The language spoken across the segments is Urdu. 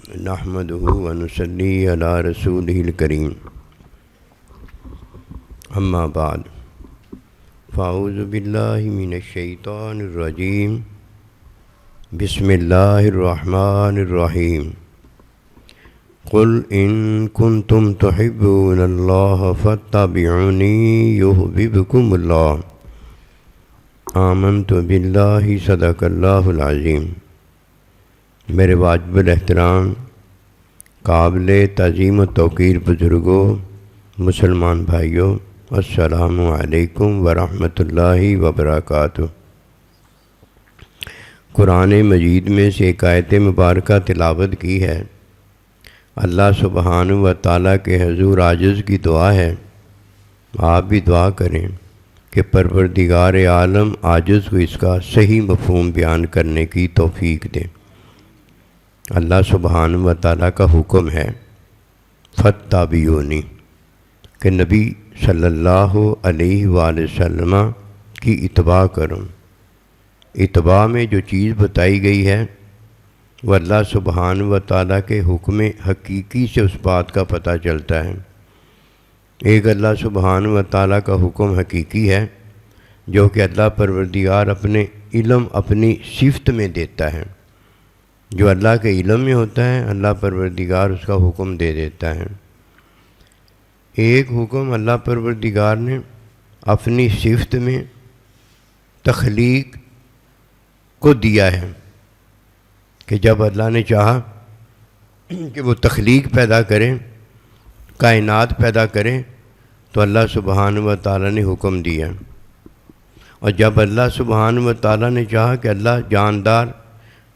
نحمده ونصلي على رسوله الكريم اما بعد فاعوذ باللہ من الشیطان الرجیم بسم اللہ الرحمن الرحیم قل ان کنتم تحبون اللہ فاتبعونی یحببکم اللہ آمنت باللہ صدق اللہ العظیم۔ میرے واجب الاحترام قابل تعظیم و توقیر بزرگوں، مسلمان بھائیوں، السلام علیکم ورحمۃ اللہ وبرکاتہ۔ قرآن مجید میں سے ایک آیت مبارکہ تلاوت کی ہے۔ اللہ سبحانہ و تعالیٰ کے حضور عاجز کی دعا ہے، آپ بھی دعا کریں کہ پروردگار عالم عاجز کو اس کا صحیح مفہوم بیان کرنے کی توفیق دے۔ اللہ سبحانہ و تعالیٰ کا حکم ہے فاتبعونی کہ نبی صلی اللہ علیہ وآلہ وسلم کی اتباع کروں۔ اتباع میں جو چیز بتائی گئی ہے وہ اللہ سبحانہ و تعالیٰ کے حکم حقیقی سے اس بات کا پتہ چلتا ہے۔ ایک اللہ سبحانہ و تعالیٰ کا حکم حقیقی ہے جو کہ اللہ پروردگار اپنے علم اپنی صفت میں دیتا ہے۔ جو اللہ کے علم میں ہوتا ہے اللہ پروردگار اس کا حکم دے دیتا ہے۔ ایک حکم اللہ پروردگار نے اپنی صفت میں تخلیق کو دیا ہے کہ جب اللہ نے چاہا کہ وہ تخلیق پیدا کریں، کائنات پیدا کریں، تو اللہ سبحانہ و تعالیٰ نے حکم دیا۔ اور جب اللہ سبحانہ و تعالیٰ نے چاہا کہ اللہ جاندار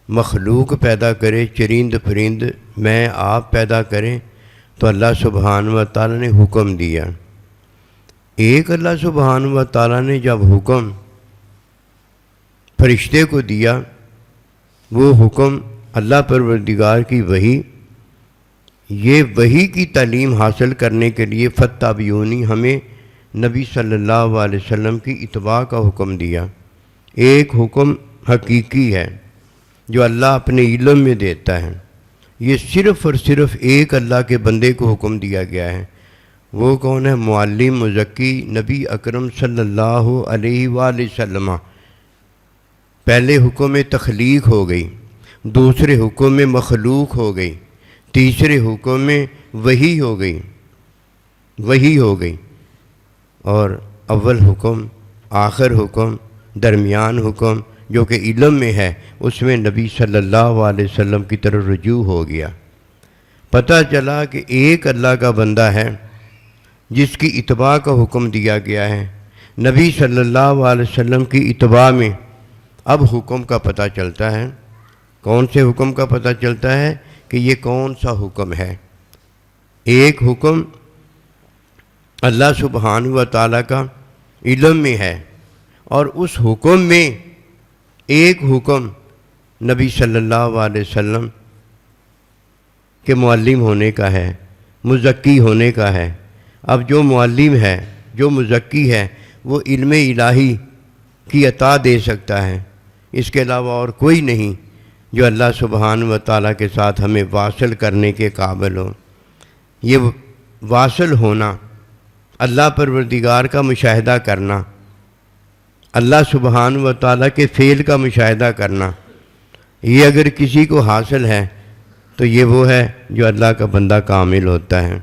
مخلوق پیدا کرے، چرند پرند میں آپ پیدا کریں، تو اللہ سبحانہ و تعالیٰ نے حکم دیا۔ ایک اللہ سبحانہ و تعالیٰ نے جب حکم فرشتے کو دیا، وہ حکم اللہ پروردگار کی وحی، یہ وحی کی تعلیم حاصل کرنے کے لیے فاتبعونی ہمیں نبی صلی اللہ علیہ وسلم کی اتباع کا حکم دیا۔ ایک حکم حقیقی ہے جو اللہ اپنے علم میں دیتا ہے، یہ صرف اور صرف ایک اللہ کے بندے کو حکم دیا گیا ہے۔ وہ کون ہے؟ معلم مزکی نبی اکرم صلی اللہ علیہ وآلہ وسلم۔ پہلے حکم میں تخلیق ہو گئی، دوسرے حکم میں مخلوق ہو گئی، تیسرے حکم میں وحی ہو گئی، اور اول حکم، آخر حکم، درمیان حکم جو کہ علم میں ہے اس میں نبی صلی اللہ علیہ وسلم کی طرف رجوع ہو گیا۔ پتہ چلا کہ ایک اللہ کا بندہ ہے جس کی اتباع کا حکم دیا گیا ہے۔ نبی صلی اللہ علیہ وسلم کی اتباع میں اب حکم کا پتہ چلتا ہے۔ کون سے حکم کا پتہ چلتا ہے کہ یہ کون سا حکم ہے؟ ایک حکم اللہ سبحانہ و تعالیٰ کا علم میں ہے، اور اس حکم میں ایک حکم نبی صلی اللہ علیہ وسلم کے معلم ہونے کا ہے، مزکی ہونے کا ہے۔ اب جو معلم ہے، جو مزکی ہے، وہ علم الہی کی عطا دے سکتا ہے، اس کے علاوہ اور کوئی نہیں جو اللہ سبحانہ و تعالیٰ کے ساتھ ہمیں واصل کرنے کے قابل ہو۔ یہ واصل ہونا، اللہ پروردگار کا مشاہدہ کرنا، اللہ سبحانہ و تعالیٰ کے فعل کا مشاہدہ کرنا، یہ اگر کسی کو حاصل ہے تو یہ وہ ہے جو اللہ کا بندہ کامل ہوتا ہے،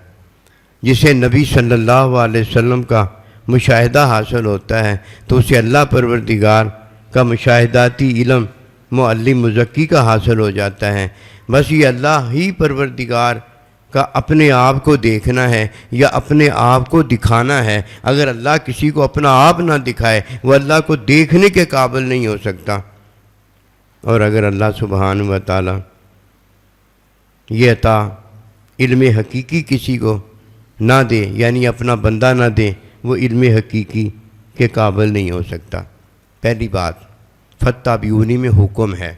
جسے نبی صلی اللہ علیہ وسلم کا مشاہدہ حاصل ہوتا ہے تو اسے اللہ پروردگار کا مشاہداتی علم معلم مزکی کا حاصل ہو جاتا ہے۔ بس یہ اللہ ہی پروردگار کا اپنے آپ کو دیکھنا ہے یا اپنے آپ کو دکھانا ہے۔ اگر اللہ کسی کو اپنا آپ نہ دکھائے وہ اللہ کو دیکھنے کے قابل نہیں ہو سکتا۔ اور اگر اللہ سبحانہ و تعالیٰ یہ عطا علم حقیقی کسی کو نہ دے، یعنی اپنا بندہ نہ دے، وہ علم حقیقی کے قابل نہیں ہو سکتا۔ پہلی بات فاتبعونی میں حکم ہے۔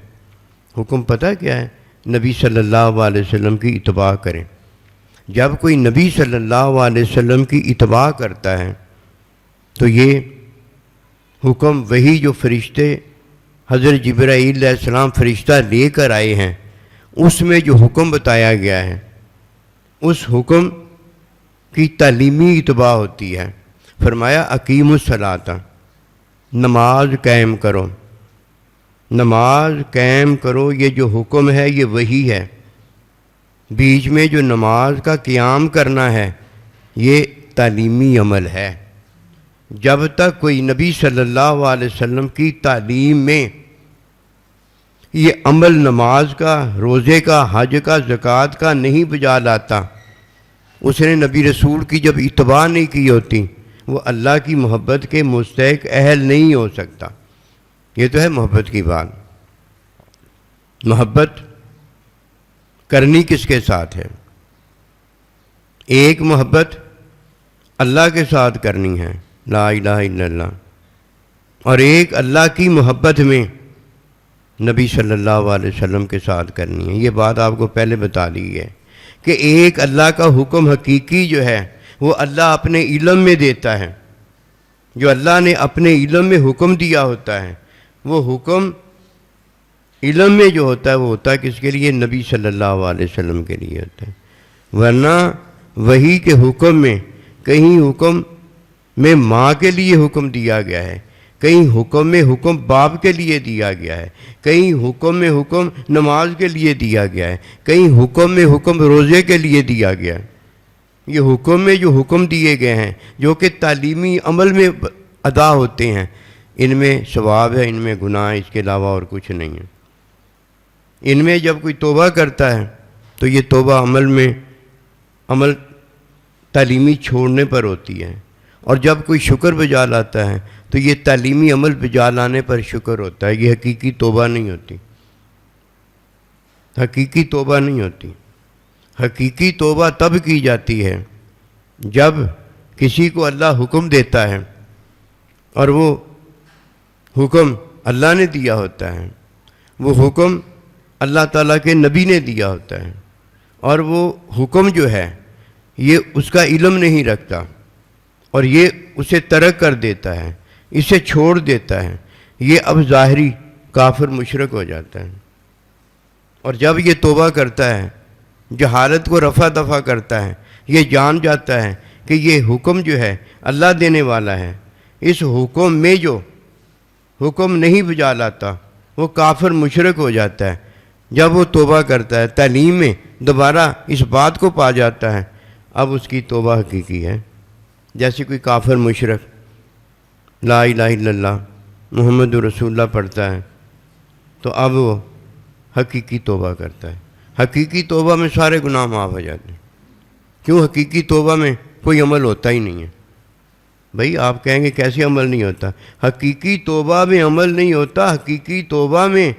حکم پتہ کیا ہے؟ نبی صلی اللہ علیہ وسلم کی اتباع کریں۔ جب کوئی نبی صلی اللہ علیہ وسلم کی اتباع کرتا ہے تو یہ حکم وہی جو فرشتے حضرت جبرائیل علیہ السلام فرشتہ لے کر آئے ہیں اس میں جو حکم بتایا گیا ہے اس حکم کی تعلیمی اتباع ہوتی ہے۔ فرمایا اقیم الصلاۃ، نماز قائم کرو، نماز قائم کرو، یہ جو حکم ہے یہ وہی ہے۔ بیچ میں جو نماز کا قیام کرنا ہے یہ تعلیمی عمل ہے۔ جب تک کوئی نبی صلی اللہ علیہ وسلم کی تعلیم میں یہ عمل نماز کا، روزے کا، حج کا، زکوٰۃ کا نہیں بجا لاتا، اس نے نبی رسول کی جب اتباع نہیں کی ہوتی، وہ اللہ کی محبت کے مستحق اہل نہیں ہو سکتا۔ یہ تو ہے محبت کی بات۔ محبت کرنی کس کے ساتھ ہے؟ ایک محبت اللہ کے ساتھ کرنی ہے، لا الہ الا اللہ، اور ایک اللہ کی محبت میں نبی صلی اللہ علیہ وسلم کے ساتھ کرنی ہے۔ یہ بات آپ کو پہلے بتا دی ہے کہ ایک اللہ کا حکم حقیقی جو ہے وہ اللہ اپنے علم میں دیتا ہے۔ جو اللہ نے اپنے علم میں حکم دیا ہوتا ہے وہ حکم علم میں جو ہوتا ہے وہ ہوتا ہے کس کے لیے؟ نبی صلی اللہ علیہ وسلم کے لیے ہوتا ہے۔ ورنہ وحی کے حکم میں کہیں حکم میں ماں کے لیے حکم دیا گیا ہے، کہیں حکم میں حکم باپ کے لیے دیا گیا ہے، کہیں حکم میں حکم نماز کے لیے دیا گیا ہے، کہیں حکم میں حکم روزے کے لیے دیا گیا ہے۔ یہ حکم میں جو حکم دیے گئے ہیں جو کہ تعلیمی عمل میں ادا ہوتے ہیں، ان میں ثواب ہے، ان میں گناہ ہے، اس کے علاوہ اور کچھ نہیں ہے۔ ان میں جب کوئی توبہ کرتا ہے تو یہ توبہ عمل تعلیمی چھوڑنے پر ہوتی ہے، اور جب کوئی شکر بجا لاتا ہے تو یہ تعلیمی عمل بجا لانے پر شکر ہوتا ہے۔ یہ حقیقی توبہ نہیں ہوتی، حقیقی توبہ نہیں ہوتی۔ حقیقی توبہ تب کی جاتی ہے جب کسی کو اللہ حکم دیتا ہے اور وہ حکم اللہ نے دیا ہوتا ہے، وہ حکم اللہ تعالیٰ کے نبی نے دیا ہوتا ہے، اور وہ حکم جو ہے یہ اس کا علم نہیں رکھتا اور یہ اسے ترک کر دیتا ہے، اسے چھوڑ دیتا ہے، یہ اب ظاہری کافر مشرک ہو جاتا ہے۔ اور جب یہ توبہ کرتا ہے، جہالت کو رفع دفع کرتا ہے، یہ جان جاتا ہے کہ یہ حکم جو ہے اللہ دینے والا ہے، اس حکم میں جو حکم نہیں بجا لاتا وہ کافر مشرک ہو جاتا ہے۔ جب وہ توبہ کرتا ہے، تعلیم میں دوبارہ اس بات کو پا جاتا ہے، اب اس کی توبہ حقیقی ہے۔ جیسے کوئی کافر مشرک لا الہ الا اللہ محمد رسول اللہ پڑھتا ہے تو اب وہ حقیقی توبہ کرتا ہے۔ حقیقی توبہ میں سارے گناہ معاف ہو جاتے ہیں۔ کیوں؟ حقیقی توبہ میں کوئی عمل ہوتا ہی نہیں ہے۔ بھئی آپ کہیں گے کیسے عمل نہیں ہوتا؟ حقیقی توبہ میں عمل نہیں ہوتا، حقیقی توبہ میں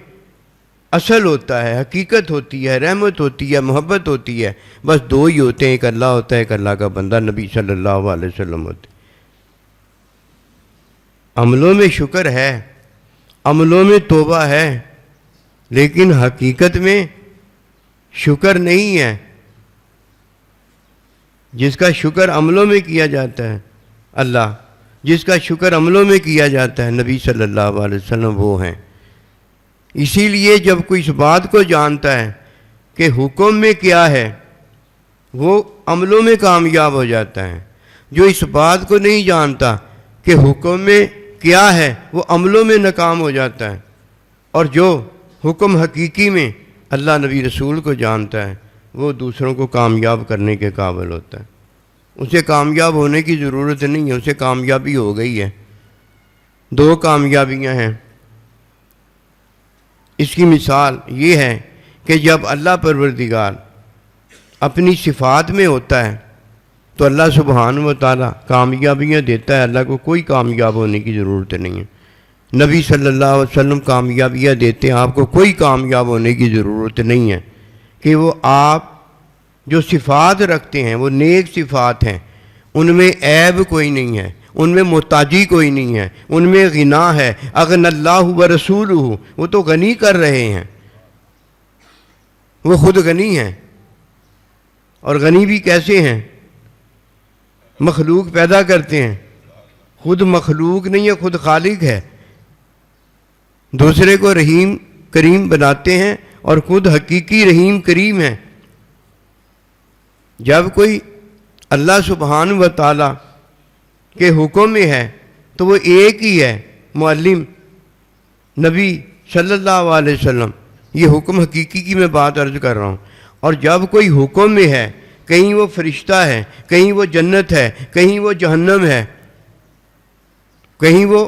اصل ہوتا ہے، حقیقت ہوتی ہے، رحمت ہوتی ہے، محبت ہوتی ہے۔ بس دو ہی ہوتے ہیں، ایک اللہ ہوتا ہے، ایک اللہ کا بندہ نبی صلی اللہ علیہ وسلم ہوتے ہیں۔ عملوں میں شکر ہے، عملوں میں توبہ ہے، لیکن حقیقت میں شکر نہیں ہے۔ جس کا شکر عملوں میں کیا جاتا ہے اللہ، جس کا شکر عملوں میں کیا جاتا ہے نبی صلی اللہ علیہ وسلم، وہ ہیں۔ اسی لیے جب کوئی اس بات کو جانتا ہے کہ حکم میں کیا ہے وہ عملوں میں کامیاب ہو جاتا ہے۔ جو اس بات کو نہیں جانتا کہ حکم میں کیا ہے وہ عملوں میں ناکام ہو جاتا ہے، اور جو حکم حقیقی میں اللہ نبی رسول کو جانتا ہے وہ دوسروں کو کامیاب کرنے کے قابل ہوتا ہے۔ اسے کامیاب ہونے کی ضرورت نہیں ہے، اسے کامیابی ہو گئی ہے۔ دو کامیابیاں ہیں۔ اس کی مثال یہ ہے کہ جب اللہ پروردگار اپنی صفات میں ہوتا ہے تو اللہ سبحانہ و تعالیٰ کامیابیاں دیتا ہے، اللہ کو کوئی کامیاب ہونے کی ضرورت نہیں ہے۔ نبی صلی اللہ علیہ وسلم کامیابیاں دیتے ہیں، آپ کو کوئی کامیاب ہونے کی ضرورت نہیں ہے، کہ وہ آپ جو صفات رکھتے ہیں وہ نیک صفات ہیں، ان میں عیب کوئی نہیں ہے، ان میں محتاجی کوئی نہیں ہے، ان میں غنا ہے۔ اغنى اللہ ورسولہ، وہ تو غنی کر رہے ہیں، وہ خود غنی ہیں، اور غنی بھی کیسے ہیں؟ مخلوق پیدا کرتے ہیں، خود مخلوق نہیں ہے، خود خالق ہے۔ دوسرے کو رحیم کریم بناتے ہیں اور خود حقیقی رحیم کریم ہیں۔ جب کوئی اللہ سبحانہ و تعالیٰ کے حکم میں ہے تو وہ ایک ہی ہے، معلم نبی صلی اللہ علیہ وسلم۔ یہ حکم حقیقی کی میں بات عرض کر رہا ہوں۔ اور جب کوئی حکم میں ہے، کہیں وہ فرشتہ ہے، کہیں وہ جنت ہے، کہیں وہ جہنم ہے، کہیں وہ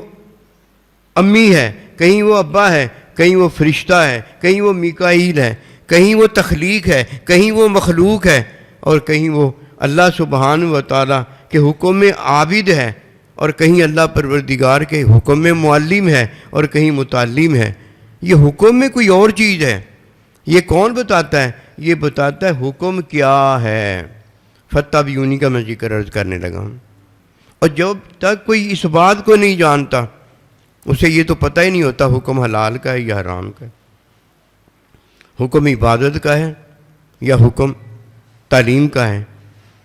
امی ہے، کہیں وہ ابا ہے، کہیں وہ فرشتہ ہے، کہیں وہ میکائیل ہے، کہیں وہ تخلیق ہے، کہیں وہ مخلوق ہے، اور کہیں وہ اللہ سبحانہ و تعالیٰ کے حکم میں عابد ہے، اور کہیں اللہ پروردگار کے حکم میں معلم ہے، اور کہیں متعلم ہے۔ یہ حکم میں کوئی اور چیز ہے۔ یہ کون بتاتا ہے؟ یہ بتاتا ہے حکم کیا ہے۔ فتبعونی کا میں ذکر عرض کرنے لگا ہوں۔ اور جب تک کوئی اس بات کو نہیں جانتا، اسے یہ تو پتہ ہی نہیں ہوتا حکم حلال کا ہے یا حرام کا ہے، حکم عبادت کا ہے یا حکم تعلیم کا ہے،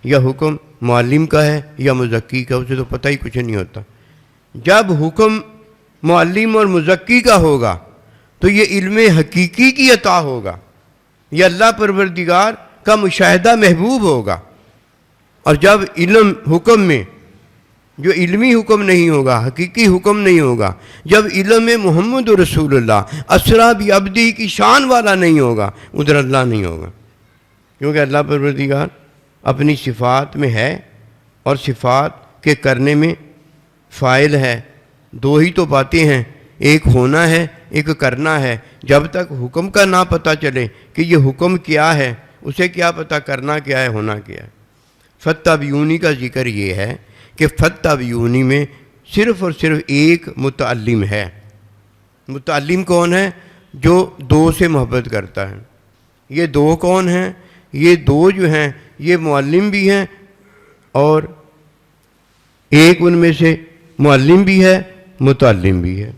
یا حکم معلم کا ہے یا مزکی کا، اسے تو پتہ ہی کچھ نہیں ہوتا۔ جب حکم معلم اور مزکی کا ہوگا تو یہ علم حقیقی کی عطا ہوگا، یہ اللہ پروردگار کا مشاہدہ محبوب ہوگا۔ اور جب علم حکم میں جو علمی حکم نہیں ہوگا، حقیقی حکم نہیں ہوگا، جب علم محمد رسول اللہ اسریٰ بعبدہ کی شان والا نہیں ہوگا، ادھر اللہ نہیں ہوگا، کیونکہ اللہ پروردگار اپنی صفات میں ہے، اور صفات کے کرنے میں فاعل ہے۔ دو ہی تو باتیں ہیں، ایک ہونا ہے، ایک کرنا ہے۔ جب تک حکم کا نہ پتہ چلے کہ یہ حکم کیا ہے، اسے کیا پتہ کرنا کیا ہے، ہونا کیا ہے۔ فتبعونی کا ذکر یہ ہے کہ فتبعونی میں صرف اور صرف ایک متعلم ہے۔ متعلم کون ہے؟ جو دو سے محبت کرتا ہے۔ یہ دو کون ہیں؟ یہ دو جو ہیں یہ معلم بھی ہیں، اور ایک ان میں سے معلم بھی ہے، متعلم بھی ہے۔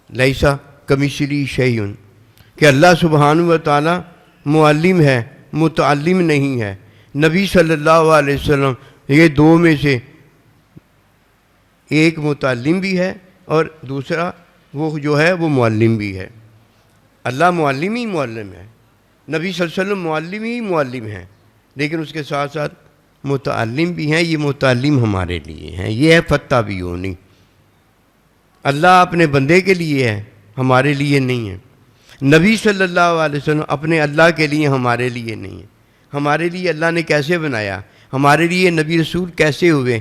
لیسا کمثلہ شیء، کہ اللہ سبحانہ و تعالیٰ معلم ہے، متعلم نہیں ہے۔ نبی صلی اللہ علیہ وسلم یہ دو میں سے ایک متعلم بھی ہے، اور دوسرا وہ جو ہے وہ معلم بھی ہے۔ اللہ معلم ہی معلم ہے، نبی صلی اللہ علیہ وسلم معلم ہی معلم ہیں، لیکن اس کے ساتھ ساتھ متعلم بھی ہیں۔ یہ متعلم ہمارے لیے ہیں، یہ ہے فتبعونی۔ اللہ اپنے بندے کے لیے ہے، ہمارے لیے نہیں ہے۔ نبی صلی اللہ علیہ وسلم اپنے اللہ کے لیے، ہمارے لیے نہیں ہے۔ ہمارے لیے اللہ نے کیسے بنایا؟ ہمارے لیے نبی رسول کیسے ہوئے؟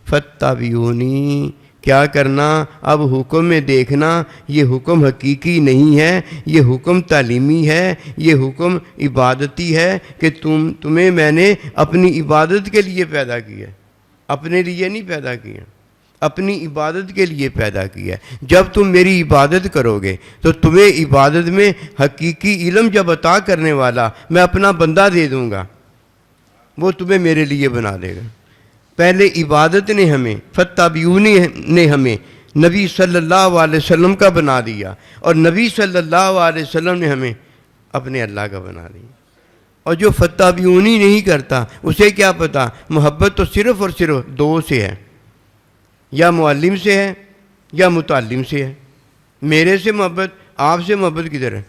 فتبعونی، کیا کرنا؟ اب حکم میں دیکھنا، یہ حکم حقیقی نہیں ہے، یہ حکم تعلیمی ہے، یہ حکم عبادتی ہے، کہ تمہیں میں نے اپنی عبادت کے لیے پیدا کیا، اپنے لیے نہیں پیدا کیا، اپنی عبادت کے لیے پیدا کیا۔ جب تم میری عبادت کرو گے تو تمہیں عبادت میں حقیقی علم جب عطا کرنے والا میں اپنا بندہ دے دوں گا، وہ تمہیں میرے لیے بنا دے گا۔ پہلے عبادت نے ہمیں، فتبعونی نے ہمیں نبی صلی اللہ علیہ وسلم کا بنا دیا، اور نبی صلی اللہ علیہ وسلم نے ہمیں اپنے اللہ کا بنا دیا۔ اور جو فتبعونی نہیں کرتا اسے کیا پتہ؟ محبت تو صرف اور صرف دو سے ہے، یا معلم سے ہے یا متعلم سے ہے۔ میرے سے محبت، آپ سے محبت کدھر ہے؟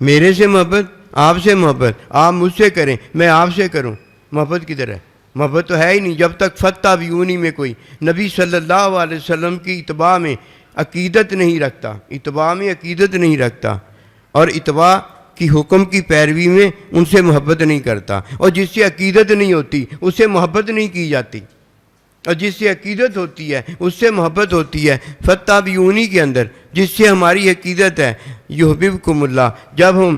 میرے سے محبت، آپ سے محبت، آپ مجھ سے کریں، میں آپ سے کروں، محبت کدھر ہے؟ محبت تو ہے ہی نہیں جب تک فتبعونی میں کوئی نبی صلی اللہ علیہ وسلم کی اتباع میں عقیدت نہیں رکھتا، اتباع میں عقیدت نہیں رکھتا، اور اتباع کی حکم کی پیروی میں ان سے محبت نہیں کرتا۔ اور جس سے عقیدت نہیں ہوتی اس سے محبت نہیں کی جاتی، اور جس سے عقیدت ہوتی ہے اس سے محبت ہوتی ہے۔ فتبعونی کے اندر جس سے ہماری عقیدت ہے، یحببکم اللہ، جب ہم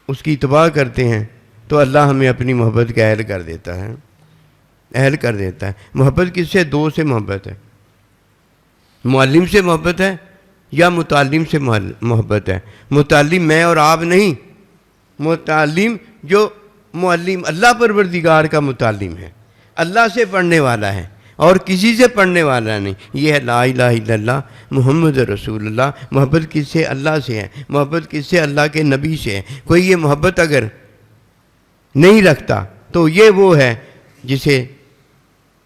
اس کی اتباع کرتے ہیں تو اللہ ہمیں اپنی محبت کا اہل کر دیتا ہے، اہل کر دیتا ہے۔ محبت کس سے؟ دو سے محبت ہے، معلم سے محبت ہے یا متعلم سے محبت ہے۔ متعلم میں اور آپ نہیں، متعلم جو معلم اللہ پروردگار کا متعلم ہے، اللہ سے پڑھنے والا ہے اور کسی سے پڑھنے والا نہیں۔ یہ ہے لا الہ الا اللہ محمد رسول اللہ۔ محبت کس سے؟ اللہ سے ہے۔ محبت کس سے؟ اللہ کے نبی سے ہے۔ کوئی یہ محبت اگر نہیں رکھتا تو یہ وہ ہے جسے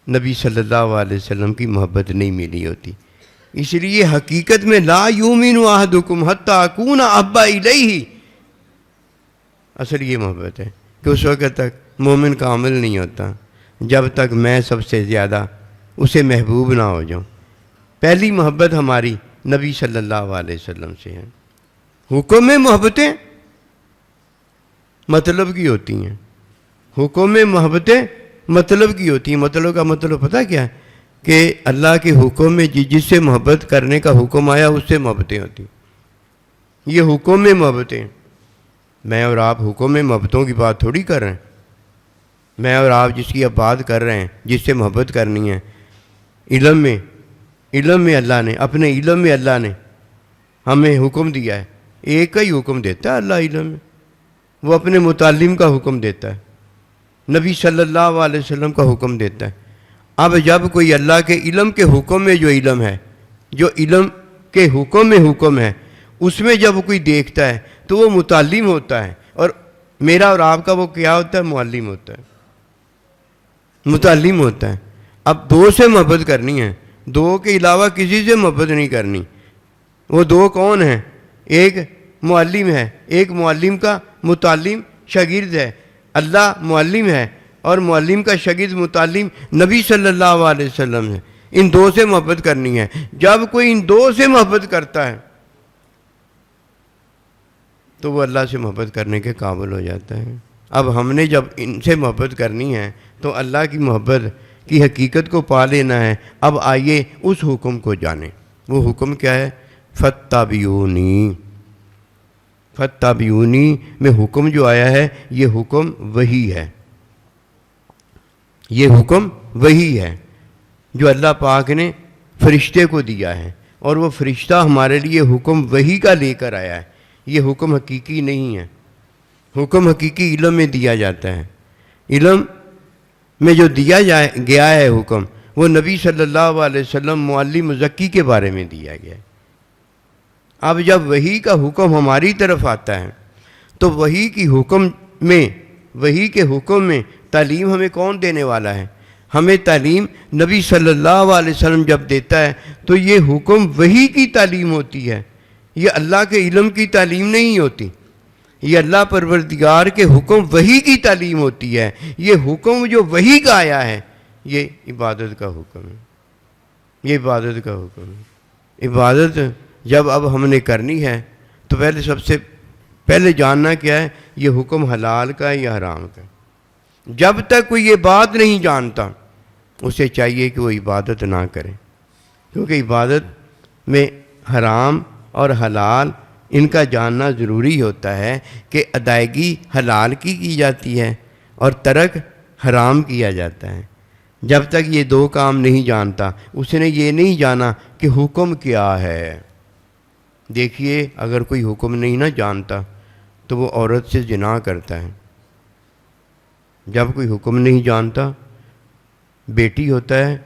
نبی صلی اللہ علیہ وسلم کی محبت نہیں ملی ہوتی۔ اس لیے حقیقت میں لا یؤمن احدکم حتی اکون احب الیہ، اصل یہ محبت ہے کہ اس وقت تک مومن کامل نہیں ہوتا جب تک میں سب سے زیادہ اسے محبوب نہ ہو جاؤں۔ پہلی محبت ہماری نبی صلی اللہ علیہ وسلم سے ہے۔ حکم میں محبتیں مطلب کی ہوتی ہیں، حکم میں محبتیں مطلب کی ہوتی ہیں۔ مطلب کا مطلب پتہ کیا ہے؟ کہ اللہ کے حکم میں جس سے محبت کرنے کا حکم آیا اس سے محبتیں ہوتی ہیں۔ یہ حکم میں محبتیں، میں اور آپ حکم میں محبتوں کی بات تھوڑی کر رہے ہیں۔ میں اور آپ جس کی اب بات کر رہے ہیں، جس سے محبت کرنی ہے، علم میں اللہ نے، اپنے علم میں اللہ نے ہمیں حکم دیا ہے۔ ایک کا ہی حکم دیتا ہے اللہ علم میں، وہ اپنے متعلم کا حکم دیتا ہے، نبی صلی اللہ علیہ وسلم کا حکم دیتا ہے۔ اب جب کوئی اللہ کے علم کے حکم میں جو علم ہے، جو علم کے حکم میں حکم ہے، اس میں جب کوئی دیکھتا ہے تو وہ متعلم ہوتا ہے، اور میرا اور آپ کا وہ کیا ہوتا ہے؟ معلم ہوتا ہے، متعلم ہوتا ہے۔ اب دو سے محبت کرنی ہے، دو کے علاوہ کسی سے محبت نہیں کرنی۔ وہ دو کون ہیں؟ ایک معلم ہے، ایک معلم کا متعلم شاگرد ہے، اللہ معلم ہے اور معلم کا شاگرد متعلم نبی صلی اللہ علیہ وسلم ہے۔ ان دو سے محبت کرنی ہے۔ جب کوئی ان دو سے محبت کرتا ہے تو وہ اللہ سے محبت کرنے کے قابل ہو جاتا ہے۔ اب ہم نے جب ان سے محبت کرنی ہے تو اللہ کی محبت کی حقیقت کو پا لینا ہے۔ اب آئیے اس حکم کو جانیں۔ وہ حکم کیا ہے؟ فاتبعونی۔ فاتبعونی میں حکم جو آیا ہے یہ حکم وحی ہے، یہ حکم وحی ہے جو اللہ پاک نے فرشتے کو دیا ہے، اور وہ فرشتہ ہمارے لیے حکم وحی کا لے کر آیا ہے۔ یہ حکم حقیقی نہیں ہے، حکم حقیقی علم میں دیا جاتا ہے۔ علم میں جو دیا گیا ہے حکم، وہ نبی صلی اللہ علیہ وسلم معلم مزکی کے بارے میں دیا گیا ہے۔ اب جب وحی کا حکم ہماری طرف آتا ہے تو وحی کے حکم میں تعلیم ہمیں کون دینے والا ہے؟ ہمیں تعلیم نبی صلی اللہ علیہ وسلم جب دیتا ہے تو یہ حکم وحی کی تعلیم ہوتی ہے، یہ اللہ کے علم کی تعلیم نہیں ہوتی، یہ اللہ پروردگار کے حکم وحی کی تعلیم ہوتی ہے۔ یہ حکم جو وحی کا آیا ہے یہ عبادت کا حکم ہے، یہ عبادت کا حکم ہے۔ عبادت جب اب ہم نے کرنی ہے تو سب سے پہلے جاننا کیا ہے؟ یہ حکم حلال کا ہے یا حرام کا ہے۔ جب تک کوئی یہ بات نہیں جانتا اسے چاہیے کہ وہ عبادت نہ کرے، کیونکہ عبادت میں حرام اور حلال ان کا جاننا ضروری ہوتا ہے کہ ادائیگی حلال کی جاتی ہے اور ترک حرام کیا جاتا ہے۔ جب تک یہ دو کام نہیں جانتا اس نے یہ نہیں جانا کہ حکم کیا ہے۔ دیکھیے اگر کوئی حکم نہیں نہ جانتا تو وہ عورت سے زنا کرتا ہے۔ جب کوئی حکم نہیں جانتا، بیٹی ہوتا ہے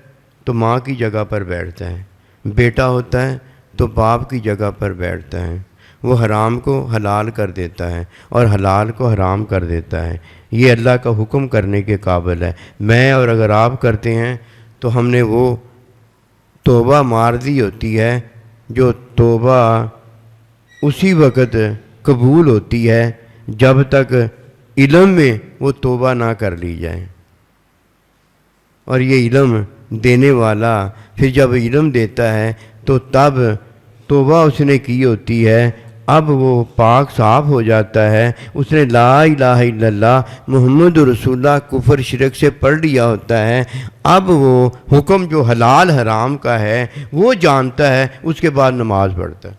تو ماں کی جگہ پر بیٹھتا ہے، بیٹا ہوتا ہے تو باپ کی جگہ پر بیٹھتا ہے۔ وہ حرام کو حلال کر دیتا ہے اور حلال کو حرام کر دیتا ہے۔ یہ اللہ کا حکم کرنے کے قابل ہے۔ میں اور اگر آپ کرتے ہیں تو ہم نے وہ توبہ مار دی ہوتی ہے جو توبہ اسی وقت قبول ہوتی ہے جب تک علم میں وہ توبہ نہ کر لی جائے۔ اور یہ علم دینے والا پھر جب علم دیتا ہے تو تب توبہ اس نے کی ہوتی ہے، اب وہ پاک صاف ہو جاتا ہے، اس نے لا الہ الا اللہ محمد رسول اللہ کفر شرک سے پڑھ لیا ہوتا ہے۔ اب وہ حکم جو حلال حرام کا ہے وہ جانتا ہے، اس کے بعد نماز پڑھتا ہے۔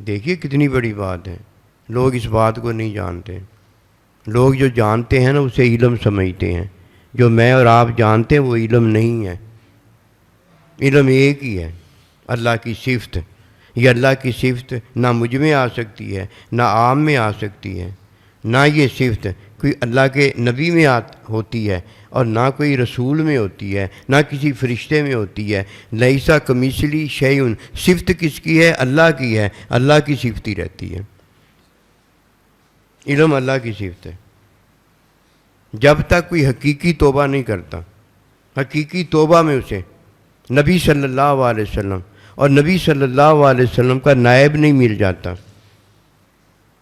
دیکھیے کتنی بڑی بات ہے، لوگ اس بات کو نہیں جانتے۔ لوگ جو جانتے ہیں نا اسے علم سمجھتے ہیں، جو میں اور آپ جانتے ہیں وہ علم نہیں ہے۔ علم ایک ہی ہے، اللہ کی صفت۔ یہ اللہ کی صفت نہ مجھ میں آ سکتی ہے، نہ عام میں آ سکتی ہے، نہ یہ صفت کوئی اللہ کے نبی میں ہوتی ہے اور نہ کوئی رسول میں ہوتی ہے، نہ کسی فرشتے میں ہوتی ہے۔ لیسا کمثلی شیء، صفت کس کی ہے؟ اللہ کی ہے، اللہ کی صفت ہی رہتی ہے۔ علم اللہ کی صفت ہے۔ جب تک کوئی حقیقی توبہ نہیں کرتا، حقیقی توبہ میں اسے نبی صلی اللہ علیہ وسلم، اور نبی صلی اللہ علیہ وسلم کا نائب نہیں مل جاتا،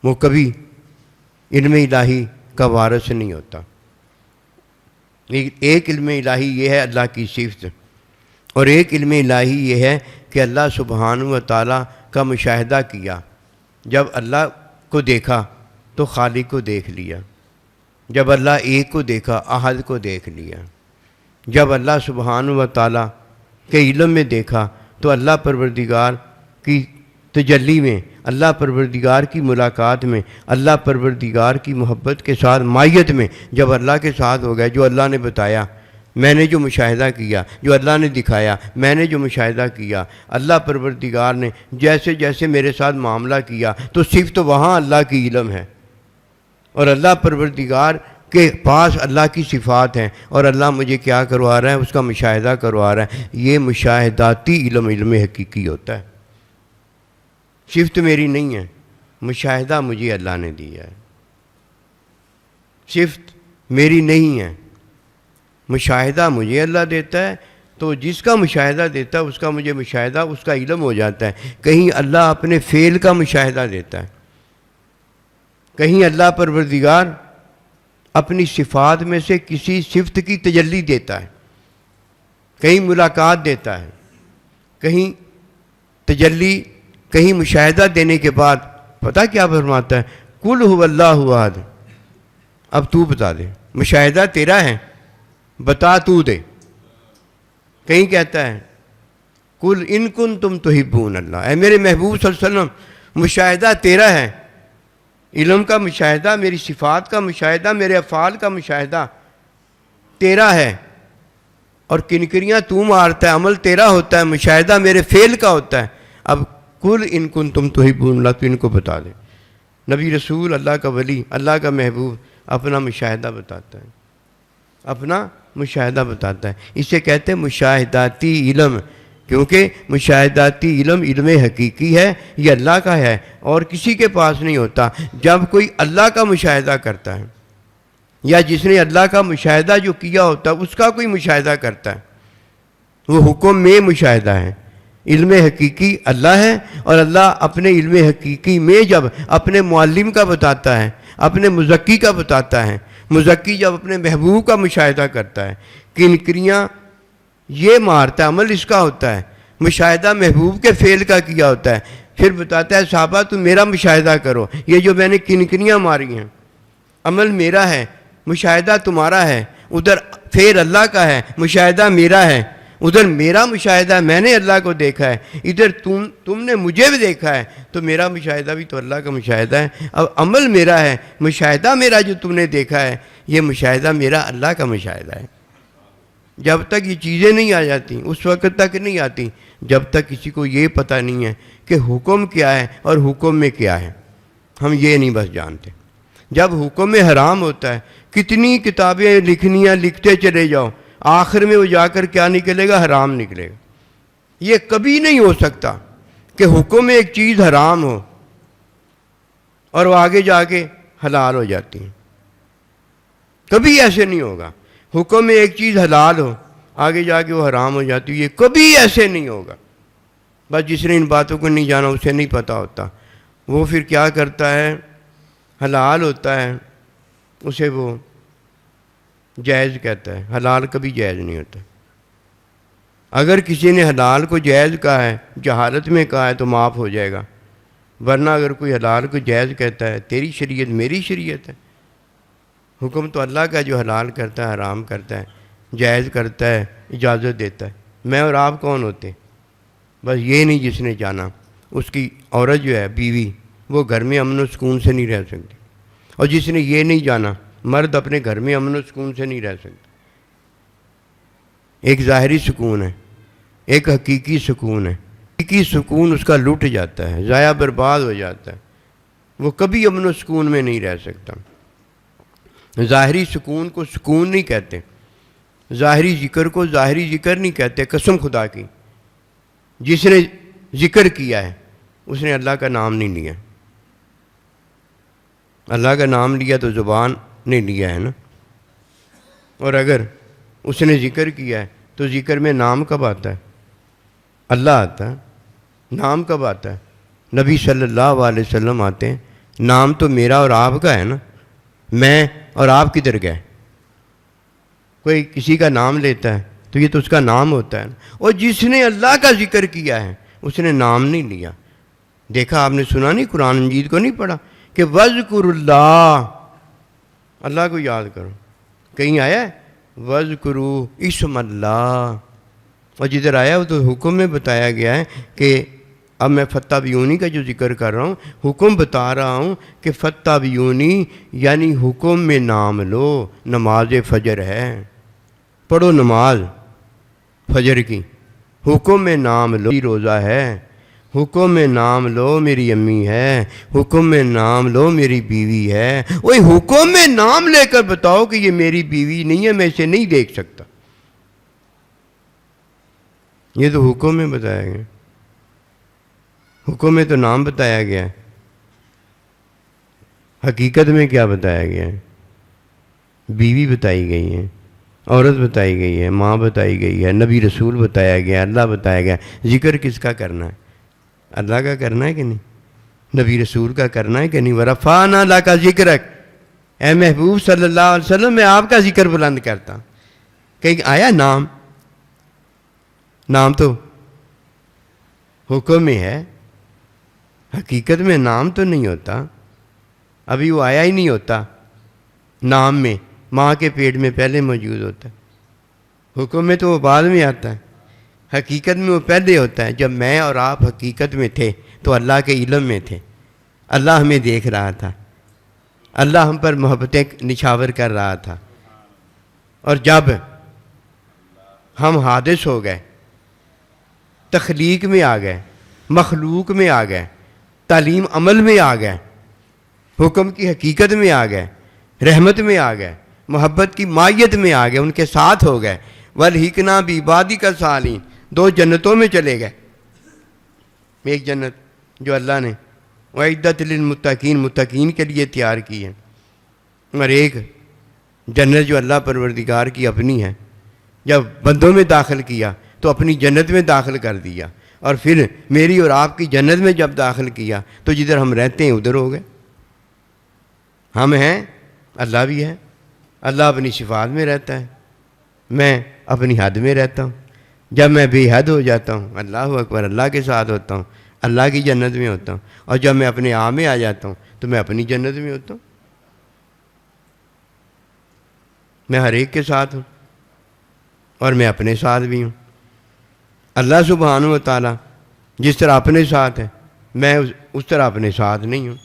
وہ کبھی علم الہی کا وارث نہیں ہوتا۔ ایک علم الہی یہ ہے اللہ کی صفت، اور ایک علم الہی یہ ہے کہ اللہ سبحانہ و تعالیٰ کا مشاہدہ کیا۔ جب اللہ کو دیکھا تو خالق کو دیکھ لیا، جب اللہ ایک کو دیکھا احد کو دیکھ لیا، جب اللہ سبحانہ و تعالیٰ کے علم میں دیکھا تو اللہ پروردگار کی تجلی میں، اللہ پروردگار کی ملاقات میں، اللہ پروردگار کی محبت کے ساتھ مائیت میں جب اللہ کے ساتھ ہو گئے، جو اللہ نے بتایا، میں نے جو مشاہدہ کیا، جو اللہ نے دکھایا، میں نے جو مشاہدہ کیا، اللہ پروردگار نے جیسے جیسے میرے ساتھ معاملہ کیا، تو صرف تو وہاں اللہ کی علم ہے، اور اللہ پروردگار کے پاس اللہ کی صفات ہیں، اور اللہ مجھے کیا کروا رہا ہے، اس کا مشاہدہ کروا رہا ہے۔ یہ مشاہداتی علم، علم حقیقی ہوتا ہے، صفت میری نہیں ہے، مشاہدہ مجھے اللہ نے دیا ہے، صفت میری نہیں ہے، مشاہدہ مجھے اللہ دیتا ہے، تو جس کا مشاہدہ دیتا ہے اس کا مجھے مشاہدہ، اس کا علم ہو جاتا ہے۔ کہیں اللہ اپنے فعل کا مشاہدہ دیتا ہے، کہیں اللہ پروردگار اپنی صفات میں سے کسی صفت کی تجلی دیتا ہے، کہیں ملاقات دیتا ہے، کہیں تجلی، کہیں مشاہدہ دینے کے بعد پتہ کیا فرماتا ہے، قل هو اللہ احد۔ اب تو بتا دے، مشاہدہ تیرا ہے، بتا تو دے۔ کہیں کہتا ہے قل ان کنتم تحبون اللہ، اے میرے محبوب صلی اللہ علیہ وسلم مشاہدہ تیرا ہے، علم کا مشاہدہ، میری صفات کا مشاہدہ، میرے افعال کا مشاہدہ تیرا ہے، اور کنکریاں تو مارتا ہے، عمل تیرا ہوتا ہے، مشاہدہ میرے فعل کا ہوتا ہے۔ اب قل ان کنتم تحبون اللہ، تو ان کو بتا دے۔ نبی رسول، اللہ کا ولی، اللہ کا محبوب اپنا مشاہدہ بتاتا ہے، اپنا مشاہدہ بتاتا ہے۔ اسے کہتے ہیں مشاہداتی علم، کیونکہ مشاہداتی علم علم حقیقی ہے، یہ اللہ کا ہے اور کسی کے پاس نہیں ہوتا۔ جب کوئی اللہ کا مشاہدہ کرتا ہے، یا جس نے اللہ کا مشاہدہ جو کیا ہوتا ہے اس کا کوئی مشاہدہ کرتا ہے، وہ حکم میں مشاہدہ ہے۔ علم حقیقی اللہ ہے، اور اللہ اپنے علم حقیقی میں جب اپنے معلم کا بتاتا ہے، اپنے مزکی کا بتاتا ہے، مزکی جب اپنے محبوب کا مشاہدہ کرتا ہے، کنکریاں یہ مارتا ہے، عمل اس کا ہوتا ہے، مشاہدہ محبوب کے فعل کا کیا ہوتا ہے، پھر بتاتا ہے صحابہ تم میرا مشاہدہ کرو، یہ جو میں نے کنکریاں ماری ہیں عمل میرا ہے، مشاہدہ تمہارا ہے، ادھر فعل اللہ کا ہے، مشاہدہ میرا ہے، ادھر میرا مشاہدہ ہے، میں نے اللہ کو دیکھا ہے، ادھر تم نے مجھے بھی دیکھا ہے، تو میرا مشاہدہ بھی تو اللہ کا مشاہدہ ہے۔ اب عمل میرا ہے، مشاہدہ میرا جو تم نے دیکھا ہے، یہ مشاہدہ میرا اللہ کا مشاہدہ ہے۔ جب تک یہ چیزیں نہیں آ جاتی، اس وقت تک نہیں آتی جب تک کسی کو یہ پتہ نہیں ہے کہ حکم کیا ہے اور حکم میں کیا ہے، ہم یہ نہیں بس جانتے۔ جب حکم میں حرام ہوتا ہے، کتنی کتابیں لکھنیاں لکھتے چلے جاؤ، آخر میں وہ جا کر کیا نکلے گا؟ حرام نکلے گا۔ یہ کبھی نہیں ہو سکتا کہ حکم میں ایک چیز حرام ہو اور وہ آگے جا کے حلال ہو جاتی ہے، کبھی ایسے نہیں ہوگا۔ حکم میں ایک چیز حلال ہو، آگے جا کے وہ حرام ہو جاتی ہے، یہ کبھی ایسے نہیں ہوگا۔ بس جس نے ان باتوں کو نہیں جانا اسے نہیں پتہ ہوتا، وہ پھر کیا کرتا ہے، حلال ہوتا ہے اسے وہ جائز کہتا ہے، حلال کبھی جائز نہیں ہوتا۔ اگر کسی نے حلال کو جائز کہا ہے، جہالت میں کہا ہے، تو معاف ہو جائے گا، ورنہ اگر کوئی حلال کو جائز کہتا ہے، تیری شریعت میری شریعت ہے۔ حکم تو اللہ کا، جو حلال کرتا ہے، حرام کرتا ہے، جائز کرتا ہے، اجازت دیتا ہے۔ میں اور آپ کون ہوتے؟ بس یہ نہیں جس نے جانا، اس کی عورت جو ہے، بیوی، وہ گھر میں امن و سکون سے نہیں رہ سکتی، اور جس نے یہ نہیں جانا، مرد اپنے گھر میں امن و سکون سے نہیں رہ سکتا۔ ایک ظاہری سکون ہے، ایک حقیقی سکون ہے۔ حقیقی سکون اس کا لٹ جاتا ہے، ضائع برباد ہو جاتا ہے، وہ کبھی امن و سکون میں نہیں رہ سکتا۔ ظاہری سکون کو سکون نہیں کہتے، ظاہری ذکر کو ظاہری ذکر نہیں کہتے۔ قسم خدا کی، جس نے ذکر کیا ہے اس نے اللہ کا نام نہیں لیا۔ اللہ کا نام لیا تو زبان نے لیا ہے نا، اور اگر اس نے ذکر کیا ہے تو ذکر میں نام کب آتا ہے؟ اللہ آتا ہے، نام کب آتا ہے؟ نبی صلی اللہ علیہ وسلم آتے ہیں، نام تو میرا اور آپ کا ہے نا، میں اور آپ کدھر گئے؟ کوئی کسی کا نام لیتا ہے تو یہ تو اس کا نام ہوتا ہے، اور جس نے اللہ کا ذکر کیا ہے اس نے نام نہیں لیا۔ دیکھا آپ نے، سنا نہیں، قرآن مجید کو نہیں پڑھا کہ وَاذْكُرُوا اللَّهَ، اللہ کو یاد کرو، کہیں آیا ہے وَاذْكُرُوا اسم اللہ؟ اور جدھر آیا وہ تو حکم میں بتایا گیا ہے کہ اب میں فتبعونی کا جو ذکر کر رہا ہوں، حکم بتا رہا ہوں کہ فتبعونی یعنی حکم میں نام لو۔ نماز فجر ہے، پڑھو نماز فجر کی، حکم میں نام لو۔ روزہ ہے، حکم میں نام لو میری امی ہے، حکم میں نام لو میری بیوی ہے۔ وہی حکم میں نام لے کر بتاؤ کہ یہ میری بیوی نہیں ہے، میں اسے نہیں دیکھ سکتا، یہ تو حکم میں بتایا گیا، حکم میں تو نام بتایا گیا ہے، حقیقت میں کیا بتایا گیا ہے؟ بیوی بتائی گئی ہے، عورت بتائی گئی ہے، ماں بتائی گئی ہے، نبی رسول بتایا گیا، اللہ بتایا گیا۔ ذکر کس کا کرنا ہے؟ اللہ کا کرنا ہے کہ نہیں؟ نبی رسول کا کرنا ہے کہ نہیں؟ وَرَفَعْنَا لَكَ ذِكْرَكَ، اے محبوب صلی اللہ علیہ وسلم میں آپ کا ذکر بلند کرتا ہوں۔ کہیں آیا نام؟ نام تو حکم میں ہے، حقیقت میں نام تو نہیں ہوتا، ابھی وہ آیا ہی نہیں ہوتا نام میں، ماں کے پیٹ میں پہلے موجود ہوتا ہے، حکم میں تو وہ بعد میں آتا ہے، حقیقت میں وہ پہلے ہوتا ہے۔ جب میں اور آپ حقیقت میں تھے تو اللہ کے علم میں تھے، اللہ ہمیں دیکھ رہا تھا، اللہ ہم پر محبتیں نچھاور کر رہا تھا، اور جب ہم حادث ہو گئے، تخلیق میں آ گئے، مخلوق میں آ گئے، تعلیم عمل میں آ گئے، حکم کی حقیقت میں آ گئے، رحمت میں آ گئے، محبت کی مائیت میں آ گئے، ان کے ساتھ ہو گئے۔ وَالْحِقْنَا بِعِبَادِكَ الصَّالِحِينَ، دو جنتوں میں چلے گئے، ایک جنت جو اللہ نے وَعِدَّتْ لِلْمُتَّقِينَ متقین کے لیے تیار کی ہے، اور ایک جنت جو اللہ پروردگار کی اپنی ہے، جب بندوں میں داخل کیا تو اپنی جنت میں داخل کر دیا، اور پھر میری اور آپ کی جنت میں جب داخل کیا تو جدھر ہم رہتے ہیں ادھر ہو گئے۔ ہم ہیں، اللہ بھی ہے، اللہ اپنی صفات میں رہتا ہے، میں اپنی حد میں رہتا ہوں۔ جب میں بے حد ہو جاتا ہوں، اللہ اکبر، اللہ کے ساتھ ہوتا ہوں، اللہ کی جنت میں ہوتا ہوں، اور جب میں اپنے آپ میں آ جاتا ہوں تو میں اپنی جنت میں ہوتا ہوں۔ میں ہر ایک کے ساتھ ہوں اور میں اپنے ساتھ بھی ہوں۔ اللہ سبحانہ و تعالیٰ جس طرح اپنے ساتھ ہے، میں اس طرح اپنے ساتھ نہیں ہوں۔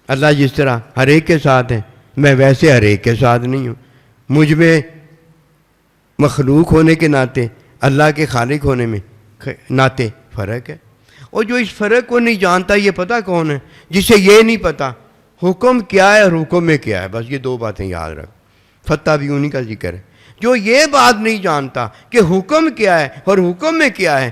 اللہ جس طرح ہر ایک کے ساتھ ہے، میں ویسے ہر ایک کے ساتھ نہیں ہوں۔ مجھ میں مخلوق ہونے کے ناطے اللہ کے خالق ہونے میں ناطے فرق ہے، اور جو اس فرق کو نہیں جانتا، یہ پتہ کون ہے؟ جسے یہ نہیں پتہ حکم کیا ہے اور حکم میں کیا ہے، بس یہ دو باتیں یاد رکھ۔ فتبعونی کا ذکر ہے، جو یہ بات نہیں جانتا کہ حکم کیا ہے اور حکم میں کیا ہے،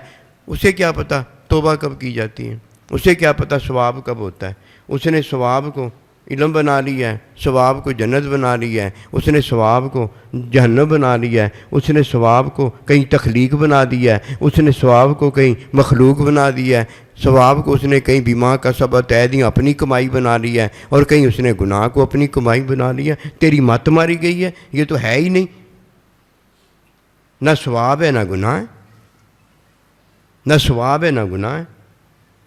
اسے کیا پتہ توبہ کب کی جاتی ہے، اسے کیا پتہ ثواب کب ہوتا ہے۔ اس نے ثواب کو علم بنا لیا ہے، ثواب کو جنت بنا لیا ہے، اس نے ثواب کو جہنم بنا لیا ہے، اس نے ثواب کو کہیں تخلیق بنا دیا ہے، اس نے ثواب کو کہیں مخلوق بنا دیا ہے، ثواب کو اس نے کہیں بیما کا سبت عیدی اپنی کمائی بنا لیا ہے، اور کہیں اس نے گناہ کو اپنی کمائی بنا لیا ہے۔ تیری مت ماری گئی ہے، یہ تو ہے ہی نہیں، نہ ثواب ہے نہ گناہ ہے، نہ ثواب ہے نہ گناہ ہے۔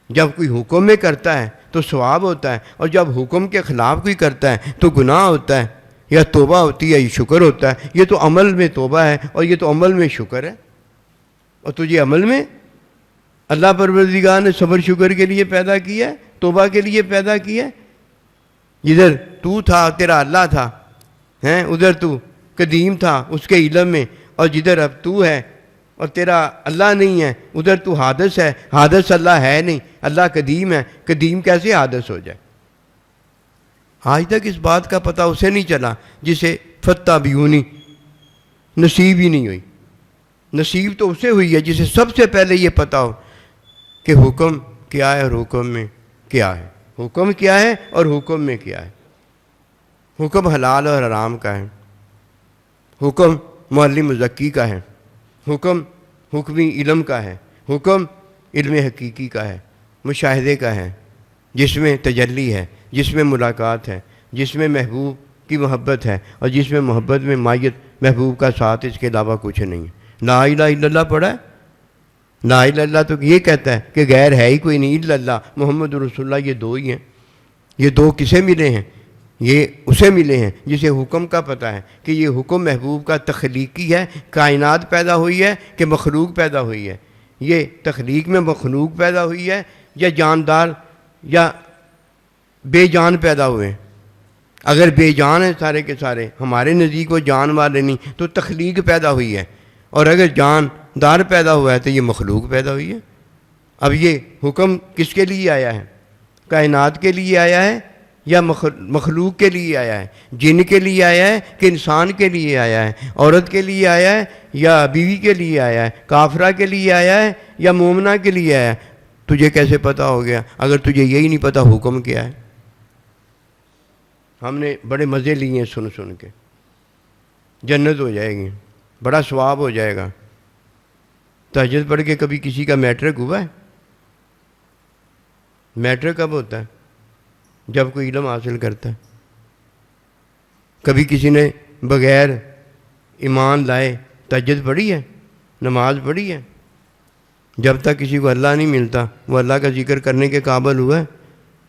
جب کوئی حکم میں کرتا ہے تو ثواب ہوتا ہے، اور جب حکم کے خلاف کوئی کرتا ہے تو گناہ ہوتا ہے، یا توبہ ہوتی ہے، یہ شکر ہوتا ہے۔ یہ تو عمل میں توبہ ہے اور یہ تو عمل میں شکر ہے، اور تجھے عمل میں اللہ پروردگار نے صبر شکر کے لیے پیدا کیا ہے، توبہ کے لیے پیدا کیا ہے۔ جدھر تو تھا تیرا اللہ تھا، ادھر تو قدیم تھا اس کے علم میں، اور جدھر اب تو ہے اور تیرا اللہ نہیں ہے، ادھر تو حادث ہے، حادث اللہ ہے نہیں، اللہ قدیم ہے، قدیم کیسے حادث ہو جائے؟ آج تک اس بات کا پتہ اسے نہیں چلا جسے فتبعونی نصیب ہی نہیں ہوئی۔ نصیب تو اسے ہوئی ہے جسے سب سے پہلے یہ پتہ ہو کہ حکم کیا ہے اور حکم میں کیا ہے، حکم کیا ہے اور حکم میں کیا ہے۔ حکم حلال اور حرام کا ہے، حکم معلم مزکی کا ہے، حکم حکمی علم کا ہے، حکم علم حقیقی کا ہے، مشاہدے کا ہے، جس میں تجلی ہے، جس میں ملاقات ہے، جس میں محبوب کی محبت ہے، اور جس میں محبت میں مائیت محبوب کا ساتھ، اس کے علاوہ کچھ نہیں ہے۔ لا الہ الا اللہ پڑھا ہے؟ لا الہ الا اللہ تو یہ کہتا ہے کہ غیر ہے ہی کوئی نہیں، الا اللہ محمد رسول اللہ، یہ دو ہی ہیں۔ یہ دو کسے ملے ہیں؟ یہ اسے ملے ہیں جسے حکم کا پتہ ہے کہ یہ حکم محبوب کا تخلیقی ہے، کائنات پیدا ہوئی ہے کہ مخلوق پیدا ہوئی ہے، یہ تخلیق میں مخلوق پیدا ہوئی ہے یا جاندار یا بے جان پیدا ہوئے ہیں۔ اگر بے جان ہیں سارے کے سارے، ہمارے نزدیک وہ جان والے نہیں، تو تخلیق پیدا ہوئی ہے، اور اگر جاندار پیدا ہوا ہے تو یہ مخلوق پیدا ہوئی ہے۔ اب یہ حکم کس کے لیے آیا ہے؟ کائنات کے لیے آیا ہے یا مخلوق کے لیے آیا ہے؟ جن کے لیے آیا ہے کہ انسان کے لیے آیا ہے؟ عورت کے لیے آیا ہے یا بیوی کے لیے آیا ہے؟ کافرہ کے لیے آیا ہے یا مومنہ کے لیے آیا ہے؟ تجھے کیسے پتہ ہو گیا اگر تجھے یہی نہیں پتہ حکم کیا ہے؟ ہم نے بڑے مزے لیے ہیں سن سن کے، جنت ہو جائے گی، بڑا ثواب ہو جائے گا۔ تہجد پڑھ کے کبھی کسی کا میٹرک ہوا ہے؟ میٹرک کب ہوتا ہے؟ جب کوئی علم حاصل کرتا ہے۔ کبھی کسی نے بغیر ایمان لائے تہجد پڑھی ہے، نماز پڑھی ہے؟ جب تک کسی کو اللہ نہیں ملتا وہ اللہ کا ذکر کرنے کے قابل ہوا ہے؟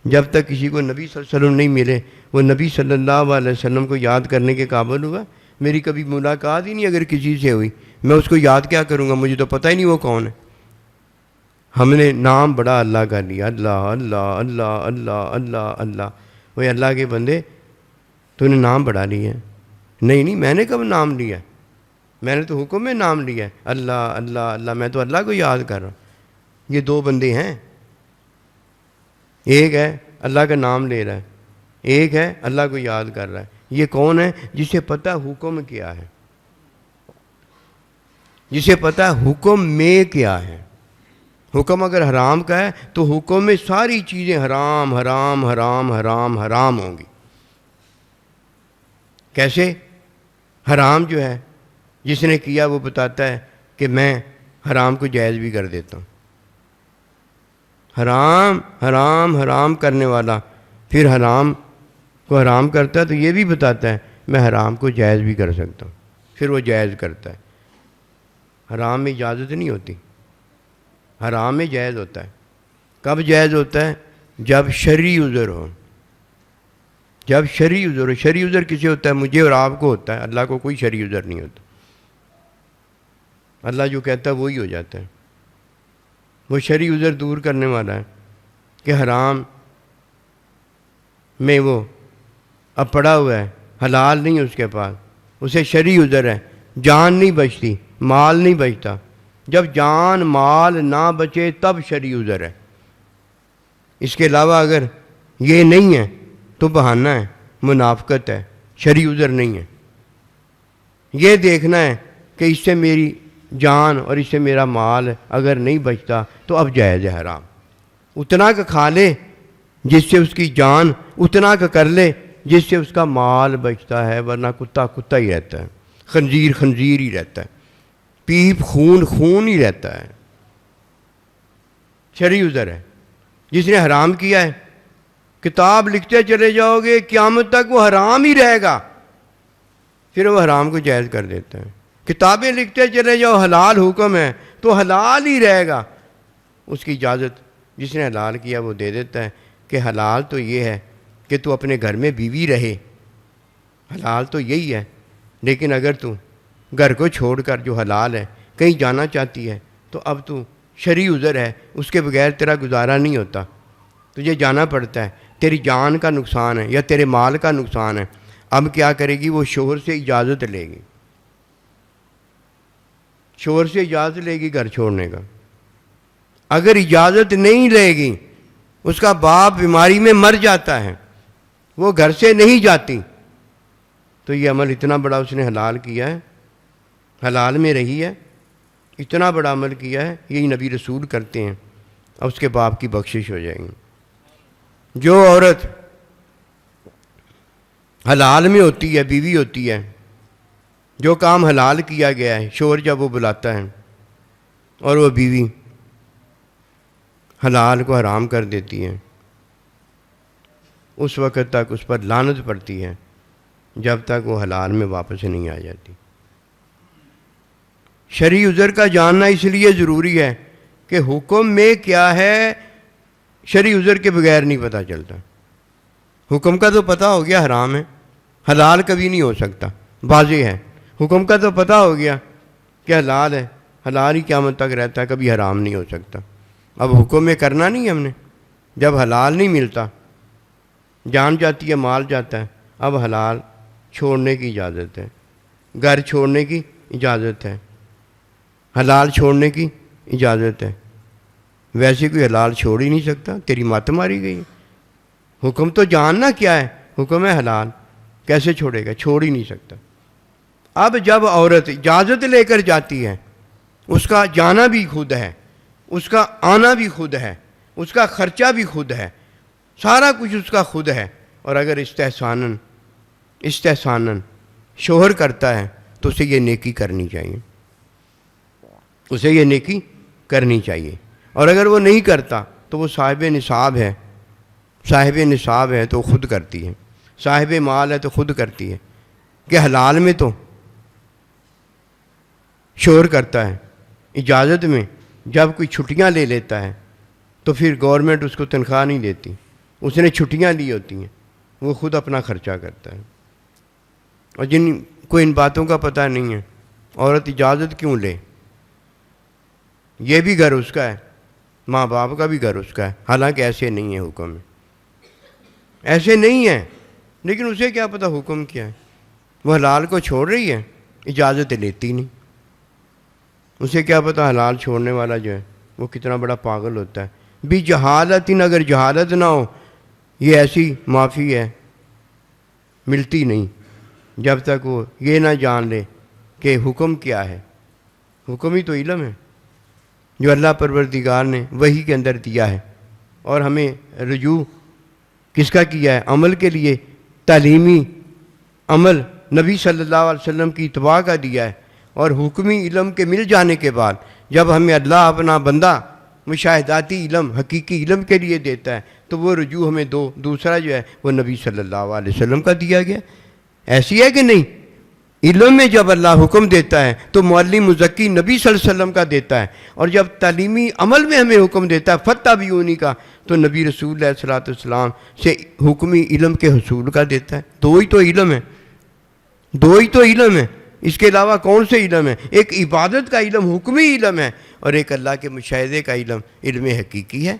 جب تک کسی کو نبی صلی اللہ علیہ وسلم نہیں ملے وہ نبی صلی اللہ علیہ وسلم کو یاد کرنے کے قابل ہوا؟ میری کبھی ملاقات ہی نہیں اگر کسی سے ہوئی، میں اس کو یاد کیا کروں گا؟ مجھے تو پتہ ہی نہیں وہ کون ہے۔ ہم نے نام بڑا اللہ کا لیا، اللہ اللہ اللہ اللہ اللہ اللہ۔ وہ اللہ کے بندے، تو نے نام بڑھا لیا ہے؟ نہیں، میں نے کب نام لیا؟ میں نے تو حکم میں نام لیا ہے، اللہ اللہ اللہ، میں تو اللہ کو یاد کر رہا ہوں۔ یہ دو بندے ہیں، ایک ہے اللہ کا نام لے رہا ہے، ایک ہے اللہ کو یاد کر رہا ہے۔ یہ کون ہے؟ جسے پتہ حکم کیا ہے، جسے پتہ حکم میں کیا ہے۔ حکم اگر حرام کا ہے تو حکم میں ساری چیزیں حرام حرام حرام حرام حرام ہوں گی۔ کیسے؟ حرام جو ہے جس نے کیا وہ بتاتا ہے کہ میں حرام کو جائز بھی کر دیتا ہوں۔ حرام حرام حرام کرنے والا پھر حرام کو حرام کرتا ہے تو یہ بھی بتاتا ہے میں حرام کو جائز بھی کر سکتا ہوں، پھر وہ جائز کرتا ہے۔ حرام میں اجازت نہیں ہوتی، حرام میں جائز ہوتا ہے۔ کب جائز ہوتا ہے؟ جب شرعی عذر ہو، جب شرعی عذر ہو۔ شرعی عذر کسے ہوتا ہے؟ مجھے اور آپ کو ہوتا ہے، اللہ کو کوئی شرعی عذر نہیں ہوتا۔ اللہ جو کہتا ہے وہی ہو جاتا ہے۔ وہ شرعی عذر دور کرنے والا ہے کہ حرام میں وہ اب پڑا ہوا ہے، حلال نہیں ہے اس کے پاس، اسے شرعی عذر ہے، جان نہیں بچتی، مال نہیں بچتا۔ جب جان مال نہ بچے تب شرعی عذر ہے۔ اس کے علاوہ اگر یہ نہیں ہے تو بہانہ ہے، منافقت ہے، شرعی عذر نہیں ہے۔ یہ دیکھنا ہے کہ اس سے میری جان اور اس سے میرا مال اگر نہیں بچتا تو اب جائز ہے حرام۔ اتنا کا کھا لے جس سے اس کی جان، اتنا کا کر لے جس سے اس کا مال بچتا ہے، ورنہ کتا کتا ہی رہتا ہے، خنزیر خنزیر ہی رہتا ہے، پیپ خون خون ہی رہتا ہے۔ شرعی عذر ہے۔ جس نے حرام کیا ہے، کتاب لکھتے چلے جاؤ گے قیامت تک وہ حرام ہی رہے گا، پھر وہ حرام کو جائز کر دیتا ہے۔ کتابیں لکھتے چلے جاؤ حلال حکم ہے تو حلال ہی رہے گا۔ اس کی اجازت جس نے حلال کیا وہ دے دیتا ہے کہ حلال تو یہ ہے کہ تو اپنے گھر میں بیوی رہے، حلال تو یہی ہے، لیکن اگر تو گھر کو چھوڑ کر جو حلال ہے کہیں جانا چاہتی ہے تو اب تو شرعی عذر ہے، اس کے بغیر تیرا گزارا نہیں ہوتا، تجھے جانا پڑتا ہے، تیری جان کا نقصان ہے یا تیرے مال کا نقصان ہے۔ اب کیا کرے گی؟ وہ شوہر سے اجازت لے گی، شوہر سے اجازت لے گی گھر چھوڑنے کا۔ اگر اجازت نہیں لے گی، اس کا باپ بیماری میں مر جاتا ہے، وہ گھر سے نہیں جاتی، تو یہ عمل اتنا بڑا اس نے حلال کیا ہے، حلال میں رہی ہے، اتنا بڑا عمل کیا ہے، یہی نبی رسول کرتے ہیں، اور اس کے باپ کی بخشش ہو جائے گی۔ جو عورت حلال میں ہوتی ہے، بیوی ہوتی ہے، جو کام حلال کیا گیا ہے، شوہر جب وہ بلاتا ہے اور وہ بیوی حلال کو حرام کر دیتی ہے، اس وقت تک اس پر لعنت پڑتی ہے جب تک وہ حلال میں واپس نہیں آ جاتی۔ شرعی عذر کا جاننا اس لیے ضروری ہے کہ حکم میں کیا ہے شرعی عذر کے بغیر نہیں پتہ چلتا۔ حکم کا تو پتہ ہو گیا حرام ہے، حلال کبھی نہیں ہو سکتا، واضح ہے۔ حکم کا تو پتہ ہو گیا کہ حلال ہے، حلال ہی قیامت تک رہتا ہے، کبھی حرام نہیں ہو سکتا۔ اب حکم میں کرنا نہیں ہم نے، جب حلال نہیں ملتا، جان جاتی ہے، مال جاتا ہے، اب حلال چھوڑنے کی اجازت ہے، گھر چھوڑنے کی اجازت ہے، حلال چھوڑنے کی اجازت ہے۔ ویسے کوئی حلال چھوڑ ہی نہیں سکتا، تیری مت ماری گئی۔ حکم تو جاننا کیا ہے، حکم ہے حلال، کیسے چھوڑے گا؟ چھوڑ ہی نہیں سکتا۔ اب جب عورت اجازت لے کر جاتی ہے، اس کا جانا بھی خود ہے، اس کا آنا بھی خود ہے، اس کا خرچہ بھی خود ہے، سارا کچھ اس کا خود ہے، اور اگر استحساناً شوہر کرتا ہے تو اسے یہ نیکی کرنی چاہیے، اسے یہ نیکی کرنی چاہیے۔ اور اگر وہ نہیں کرتا تو وہ صاحب نصاب ہے تو خود کرتی ہے، صاحب مال ہے تو خود کرتی ہے، کہ حلال میں تو شوہر کرتا ہے، اجازت میں جب کوئی چھٹیاں لے لیتا ہے تو پھر گورنمنٹ اس کو تنخواہ نہیں دیتی، اس نے چھٹیاں لی ہوتی ہیں، وہ خود اپنا خرچہ کرتا ہے۔ اور جن کو ان باتوں کا پتہ نہیں ہے، عورت اجازت کیوں لے؟ یہ بھی گھر اس کا ہے، ماں باپ کا بھی گھر اس کا ہے، حالانکہ ایسے نہیں ہے، حکم میں ایسے نہیں ہے، لیکن اسے کیا پتہ حکم کیا ہے؟ وہ حلال کو چھوڑ رہی ہے، اجازت لیتی نہیں۔ اسے کیا پتہ حلال چھوڑنے والا جو ہے وہ کتنا بڑا پاگل ہوتا ہے۔ بھی جہالت، اگر جہالت نہ ہو، یہ ایسی معافی ہے ملتی نہیں جب تک وہ یہ نہ جان لے کہ حکم کیا ہے۔ حکم ہی تو علم ہے جو اللہ پروردگار نے وحی کے اندر دیا ہے، اور ہمیں رجوع کس کا کیا ہے؟ عمل کے لیے، تعلیمی عمل نبی صلی اللہ علیہ وسلم کی اتباع کا دیا ہے۔ اور حکمی علم کے مل جانے کے بعد جب ہمیں اللہ اپنا بندہ مشاہداتی علم، حقیقی علم کے لیے دیتا ہے، تو وہ رجوع ہمیں دوسرا جو ہے وہ نبی صلی اللہ علیہ وسلم کا دیا گیا۔ ایسی ہے کہ نہیں؟ علم میں جب اللہ حکم دیتا ہے تو معلم مزکی نبی صلی اللہ علیہ وسلم کا دیتا ہے، اور جب تعلیمی عمل میں ہمیں حکم دیتا ہے فاتبعونی کا، تو نبی رسول اللہ صلی اللہ علیہ وسلم سے حکمی علم کے حصول کا دیتا ہے۔ دو ہی تو علم ہے، اس کے علاوہ کون سے علم ہے؟ ایک عبادت کا علم، حکمی علم ہے، اور ایک اللہ کے مشاہدے کا علم، علم حقیقی ہے۔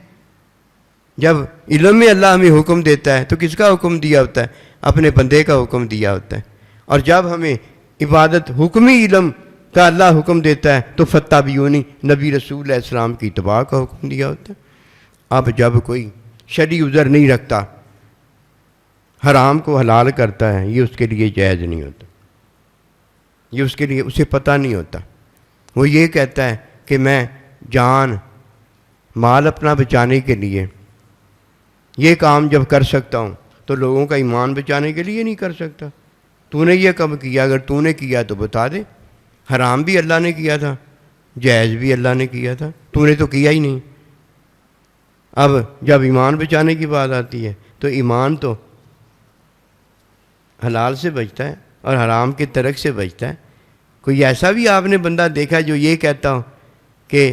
جب علم میں اللہ ہمیں حکم دیتا ہے تو کس کا حکم دیا ہوتا ہے؟ اپنے بندے کا حکم دیا ہوتا ہے۔ اور جب ہمیں عبادت حکمی علم کا اللہ حکم دیتا ہے تو فاتبعونی، نبی رسول اللہ علیہ السلام کی اتباع کا حکم دیا ہوتا ہے۔ اب جب کوئی شرعی عذر نہیں رکھتا، حرام کو حلال کرتا ہے، یہ اس کے لیے جائز نہیں ہوتا، یہ اس کے لیے اسے پتہ نہیں ہوتا۔ وہ یہ کہتا ہے کہ میں جان مال اپنا بچانے کے لیے یہ کام جب کر سکتا ہوں تو لوگوں کا ایمان بچانے کے لیے نہیں کر سکتا۔ تو نے یہ کم کیا، اگر تو نے کیا تو بتا دے۔ حرام بھی اللہ نے کیا تھا، جائز بھی اللہ نے کیا تھا، تو نے تو کیا ہی نہیں۔ اب جب ایمان بچانے کی بات آتی ہے تو ایمان تو حلال سے بچتا ہے اور حرام کے ترک سے بچتا ہے۔ کوئی ایسا بھی آپ نے بندہ دیکھا جو یہ کہتا ہو کہ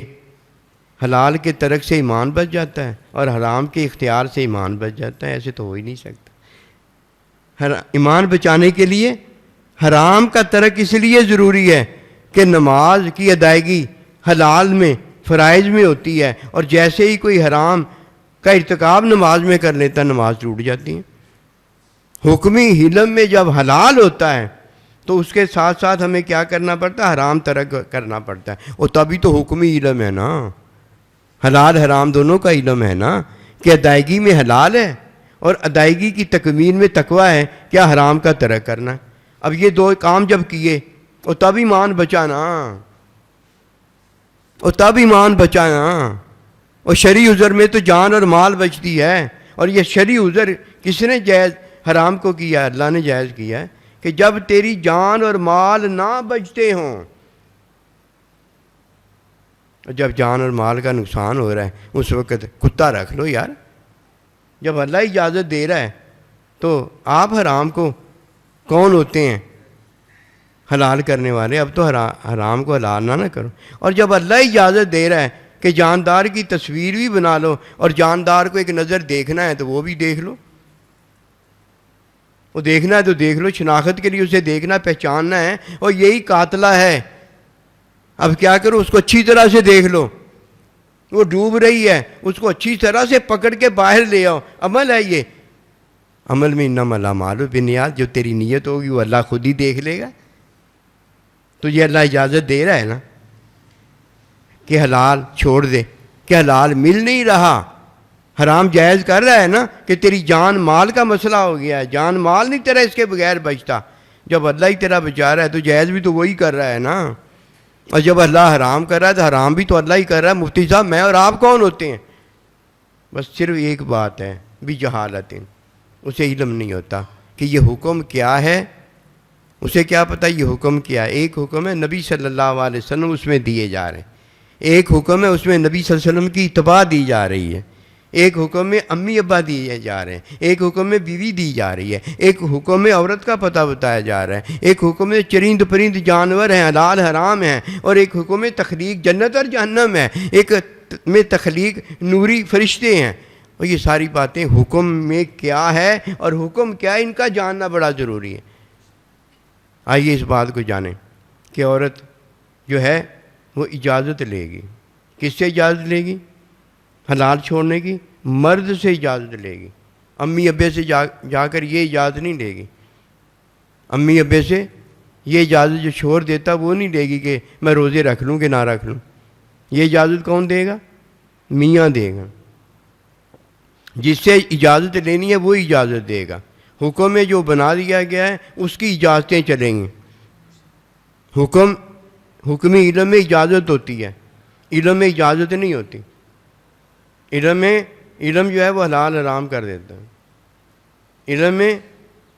حلال کے ترک سے ایمان بچ جاتا ہے اور حرام کے اختیار سے ایمان بچ جاتا ہے؟ ایسے تو ہو ہی نہیں سکتا۔ ایمان بچانے کے لیے حرام کا ترک اس لیے ضروری ہے کہ نماز کی ادائیگی حلال میں، فرائض میں ہوتی ہے، اور جیسے ہی کوئی حرام کا ارتکاب نماز میں کر لیتا ہے، نماز ٹوٹ جاتی ہے۔ حکمی علم میں جب حلال ہوتا ہے تو اس کے ساتھ ساتھ ہمیں کیا کرنا پڑتا ہے؟ حرام ترک کرنا پڑتا ہے، اور تبھی تو حکمی علم ہے نا، حلال حرام دونوں کا علم ہے نا، کہ ادائیگی میں حلال ہے اور ادائیگی کی تکمیل میں تقویٰ ہے کیا حرام کا ترک کرنا ہے۔ اب یہ دو کام جب کیے اور تب ایمان بچانا، اور شرعی عذر میں تو جان اور مال بچتی ہے۔ اور یہ شرعی عذر کس نے جائز حرام کو کیا؟ اللہ نے جائز کیا ہے کہ جب تیری جان اور مال نہ بچتے ہوں اور جب جان اور مال کا نقصان ہو رہا ہے اس وقت کتا رکھ لو یار. جب اللہ اجازت دے رہا ہے تو آپ حرام کو کون ہوتے ہیں حلال کرنے والے؟ اب تو حرام کو حلال نہ کرو. اور جب اللہ اجازت دے رہا ہے کہ جاندار کی تصویر بھی بنا لو اور جاندار کو ایک نظر دیکھنا ہے تو وہ بھی دیکھ لو. وہ دیکھنا ہے تو دیکھ لو، شناخت کے لیے اسے دیکھنا پہچاننا ہے، اور یہی قاتلہ ہے. اب کیا کرو؟ اس کو اچھی طرح سے دیکھ لو. وہ ڈوب رہی ہے، اس کو اچھی طرح سے پکڑ کے باہر لے آؤ. عمل ہے یہ. عمل میں انما الاعمال بالنیات، جو تیری نیت ہوگی وہ اللہ خود ہی دیکھ لے گا. تو یہ اللہ اجازت دے رہا ہے نا کہ حلال چھوڑ دے، کہ حلال مل نہیں رہا، حرام جائز کر رہا ہے نا کہ تیری جان مال کا مسئلہ ہو گیا ہے. جان مال نہیں تیرا اس کے بغیر بچتا. جب اللہ ہی تیرا بچا رہا ہے تو جائز بھی تو وہی کر رہا ہے نا. اور جب اللہ حرام کر رہا ہے تو حرام بھی تو اللہ ہی کر رہا ہے. مفتی صاحب میں اور آپ کون ہوتے ہیں؟ بس صرف ایک بات ہے، بھی جہالت، اسے علم نہیں ہوتا کہ یہ حکم کیا ہے. اسے کیا پتہ یہ حکم کیا ہے؟ ایک حکم ہے نبی صلی اللہ علیہ وسلم اس میں دیے جا رہے ہیں، ایک حکم ہے اس میں نبی صلی اللہ علیہ وسلم کی اتباع دی جا رہی ہے، ایک حکم میں امی ابا دیے جا رہے ہیں، ایک حکم میں بیوی دی جا رہی ہے، ایک حکم میں عورت کا پتہ بتایا جا رہا ہے، ایک حکم میں چرند پرند جانور ہیں حلال حرام ہیں، اور ایک حکم میں تخلیق جنت اور جہنم ہے، ایک میں تخلیق نوری فرشتے ہیں. اور یہ ساری باتیں حکم میں کیا ہے اور حکم کیا ہے، ان کا جاننا بڑا ضروری ہے. آئیے اس بات کو جانیں کہ عورت جو ہے وہ اجازت لے گی. کس سے اجازت لے گی؟ حلال چھوڑنے کی. مرد سے اجازت لے گی. امی ابے سے جا کر یہ اجازت نہیں لے گی. امی ابے سے یہ اجازت جو چھوڑ دیتا وہ نہیں لے گی کہ میں روزے رکھ لوں کہ نہ رکھ لوں. یہ اجازت کون دے گا؟ میاں دے گا. جس سے اجازت لینی ہے وہ اجازت دے گا. حکم میں جو بنا دیا گیا ہے اس کی اجازتیں چلیں گی. حکمی علم میں اجازت ہوتی ہے، علم میں اجازت نہیں ہوتی. علم جو ہے وہ حلال حرام کر دیتا ہے. علم میں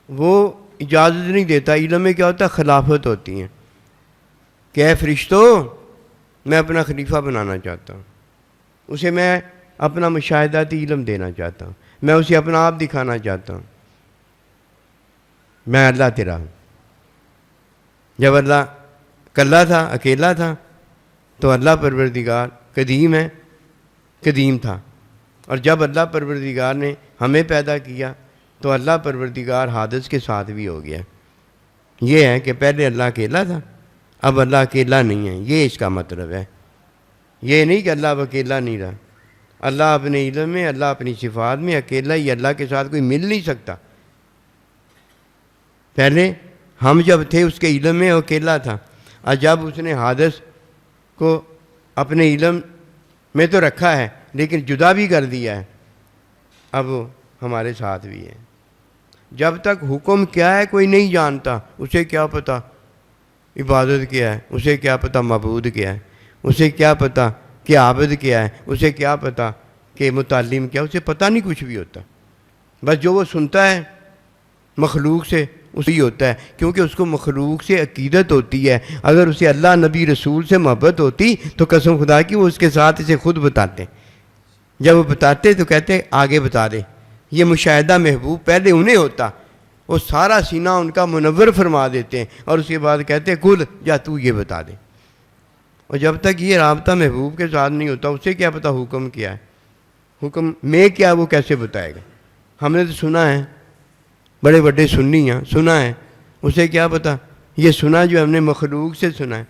وہ اجازت نہیں دیتا. علم میں کیا ہوتا ہے؟ خلافت ہوتی ہے کہ اے فرشتوں میں اپنا خلیفہ بنانا چاہتا ہوں، اسے میں اپنا مشاہداتی علم دینا چاہتا ہوں، میں اسے اپنا آپ دکھانا چاہتا ہوں، میں اللہ تیرا ہوں. جب اللہ کلا تھا، اکیلا تھا، تو اللہ پروردگار قدیم ہے، قدیم تھا. اور جب اللہ پروردگار نے ہمیں پیدا کیا تو اللہ پروردگار حادث کے ساتھ بھی ہو گیا. یہ ہے کہ پہلے اللہ اکیلا تھا، اب اللہ اکیلا نہیں ہے. یہ اس کا مطلب ہے. یہ نہیں کہ اللہ اب اکیلا نہیں رہا. اللہ اپنے علم میں، اللہ اپنی صفات میں اکیلا ہی. اللہ کے ساتھ کوئی مل نہیں سکتا. پہلے ہم جب تھے اس کے علم میں وہ اکیلا تھا، اور جب اس نے حادث کو اپنے علم میں تو رکھا ہے لیکن جدا بھی کر دیا ہے، اب وہ ہمارے ساتھ بھی ہے. جب تک حکم کیا ہے کوئی نہیں جانتا. اسے کیا پتہ عبادت کیا ہے، اسے کیا پتہ معبود کیا ہے، اسے کیا پتہ کہ عابد کیا ہے، اسے کیا پتہ کہ متعلم کیا، اسے پتہ نہیں کچھ بھی ہوتا. بس جو وہ سنتا ہے مخلوق سے اسی ہوتا ہے، کیونکہ اس کو مخلوق سے عقیدت ہوتی ہے. اگر اسے اللہ نبی رسول سے محبت ہوتی تو قسم خدا کی وہ اس کے ساتھ اسے خود بتاتے. جب وہ بتاتے تو کہتے آگے بتا دے. یہ مشاہدہ محبوب پہلے انہیں ہوتا، وہ سارا سینہ ان کا منور فرما دیتے ہیں، اور اس کے بعد کہتے کل جا تو یہ بتا دے. اور جب تک یہ رابطہ محبوب کے ساتھ نہیں ہوتا اسے کیا پتہ حکم کیا ہے، حکم میں کیا وہ کیسے بتائے گا. ہم نے تو سنا ہے، بڑے بڑے سنی ہیں، سنا ہے، اسے کیا پتہ. یہ سنا جو ہم نے مخلوق سے سنا ہے،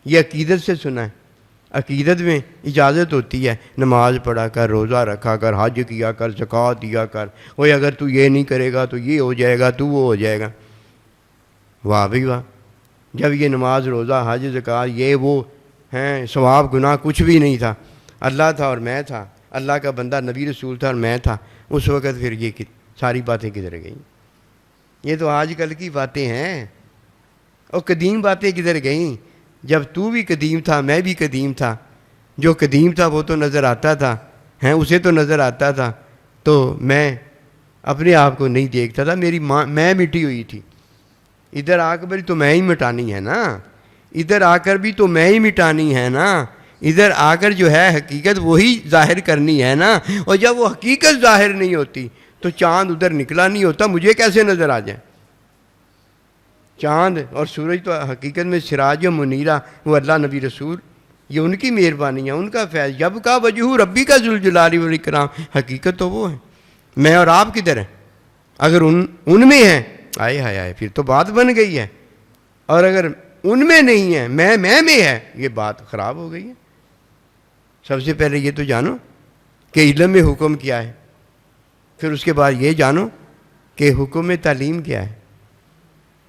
یہ عقیدت سے سنا ہے. عقیدت میں اجازت ہوتی ہے نماز پڑھا کر، روزہ رکھا کر، حج کیا کر، زکوٰۃ دیا کر. وہ اگر تو یہ نہیں کرے گا تو یہ ہو جائے گا، تو وہ ہو جائے گا. واہ بھائی واہ. جب یہ نماز روزہ حج زکوٰۃ یہ وہ ہیں، ثواب گناہ کچھ بھی نہیں تھا، اللہ تھا اور میں تھا، اللہ کا بندہ نبی رسول تھا اور میں تھا، اس وقت پھر یہ ساری باتیں کدھر گئیں؟ یہ تو آج کل کی باتیں ہیں. اور قدیم باتیں کدھر گئیں؟ جب تو بھی قدیم تھا میں بھی قدیم تھا. جو قدیم تھا وہ تو نظر آتا تھا، اسے تو نظر آتا تھا. تو میں اپنے آپ کو نہیں دیکھتا تھا. میری ماں میں مٹی ہوئی تھی. ادھر آ کر تو میں ہی مٹانی ہے نا. ادھر آ کر بھی تو میں ہی مٹانی ہے نا، ادھر آ کر جو ہے حقیقت وہی ظاہر کرنی ہے نا، اور جب وہ حقیقت ظاہر نہیں ہوتی تو چاند ادھر نکلا نہیں ہوتا، مجھے کیسے نظر آ جائے؟ چاند اور سورج تو حقیقت میں سراج و منیرہ، وہ اللہ نبی رسول، یہ ان کی مہربانی ہے، ان کا فیض، جب کا وجہ ربی کا ذوالجلال والاکرام، حقیقت تو وہ ہے، میں اور آپ کدھر ہیں؟ اگر ان میں ہیں، آئے ہائے آئے، پھر تو بات بن گئی ہے، اور اگر ان میں نہیں ہے، میں ہے، یہ بات خراب ہو گئی ہے۔ سب سے پہلے یہ تو جانو کہ علم میں حکم کیا ہے، پھر اس کے بعد یہ جانو کہ حکم میں تعلیم کیا ہے،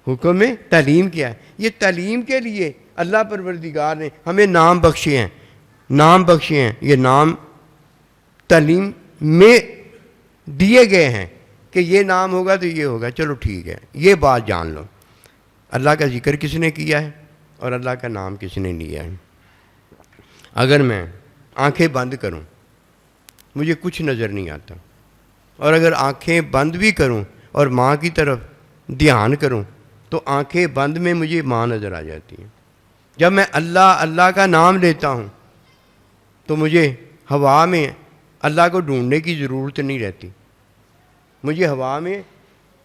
حکم میں تعلیم کیا ہے۔ یہ تعلیم کے لیے اللہ پروردگار نے ہمیں نام بخشے ہیں، یہ نام تعلیم میں دیے گئے ہیں کہ یہ نام ہوگا تو یہ ہوگا، چلو ٹھیک ہے، یہ بات جان لو۔ اللہ کا ذکر کس نے کیا ہے اور اللہ کا نام کس نے لیا ہے؟ اگر میں آنکھیں بند کروں، مجھے کچھ نظر نہیں آتا، اور اگر آنکھیں بند بھی کروں اور ماں کی طرف دھیان کروں تو آنکھیں بند میں مجھے ماں نظر آ جاتی ہے۔ جب میں اللہ کا نام لیتا ہوں تو مجھے ہوا میں اللہ کو ڈھونڈنے کی ضرورت نہیں رہتی، مجھے ہوا میں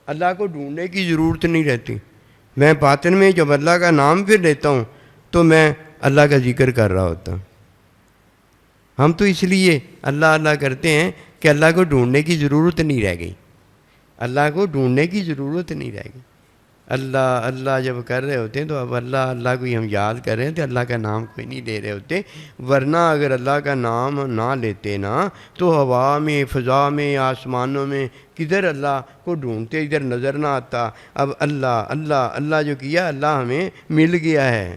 اللہ کو ڈھونڈنے کی ضرورت نہیں رہتی، میں باطن میں جب اللہ کا نام پھر لیتا ہوں تو میں اللہ کا ذکر کر رہا ہوتا ہوں۔ ہم تو اس لیے اللہ کرتے ہیں کہ اللہ کو ڈھونڈنے کی ضرورت نہیں رہ گئی، اللہ کو ڈھونڈنے کی ضرورت نہیں رہ گئی۔ اللہ جب کر رہے ہوتے ہیں تو اب اللہ کو ہی ہم یاد کر رہے ہیں تو اللہ کا نام کوئی نہیں لے رہے ہوتے، ورنہ اگر اللہ کا نام نہ لیتے نا تو ہوا میں، فضا میں، آسمانوں میں کدھر اللہ کو ڈھونڈتے، ادھر نظر نہ آتا۔ اب اللہ جو کیا، اللہ ہمیں مل گیا ہے،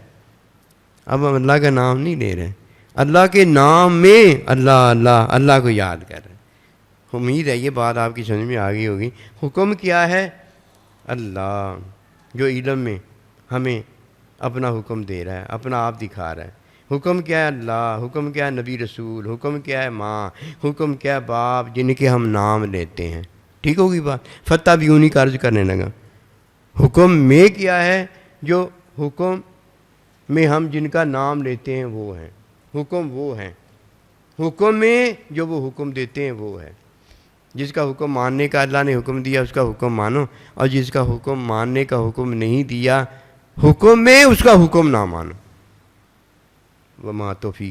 اب ہم اللہ کا نام نہیں لے رہے، اللہ کے نام میں اللہ کو یاد کر رہے ہیں۔ امید ہے یہ بات آپ کی سمجھ میں آ گئی ہوگی۔ حکم کیا ہے؟ اللہ جو علم میں ہمیں اپنا حکم دے رہا ہے، اپنا آپ دکھا رہا ہے۔ حکم کیا ہے؟ اللہ۔ حکم کیا ہے؟ نبی رسول۔ حکم کیا ہے؟ ماں۔ حکم کیا ہے؟ باپ جن کے ہم نام لیتے ہیں۔ ٹھیک ہوگی بات؟ فتح بھی انہی کا عرض کرنے لگا۔ حکم میں کیا ہے؟ جو حکم میں ہم جن کا نام لیتے ہیں وہ ہیں، حکم وہ ہیں، حکم میں جو وہ حکم دیتے ہیں وہ ہے۔ جس کا حکم ماننے کا اللہ نے حکم دیا اس کا حکم مانو، اور جس کا حکم ماننے کا حکم نہیں دیا حکم میں، اس کا حکم نہ مانو۔ وما توفیق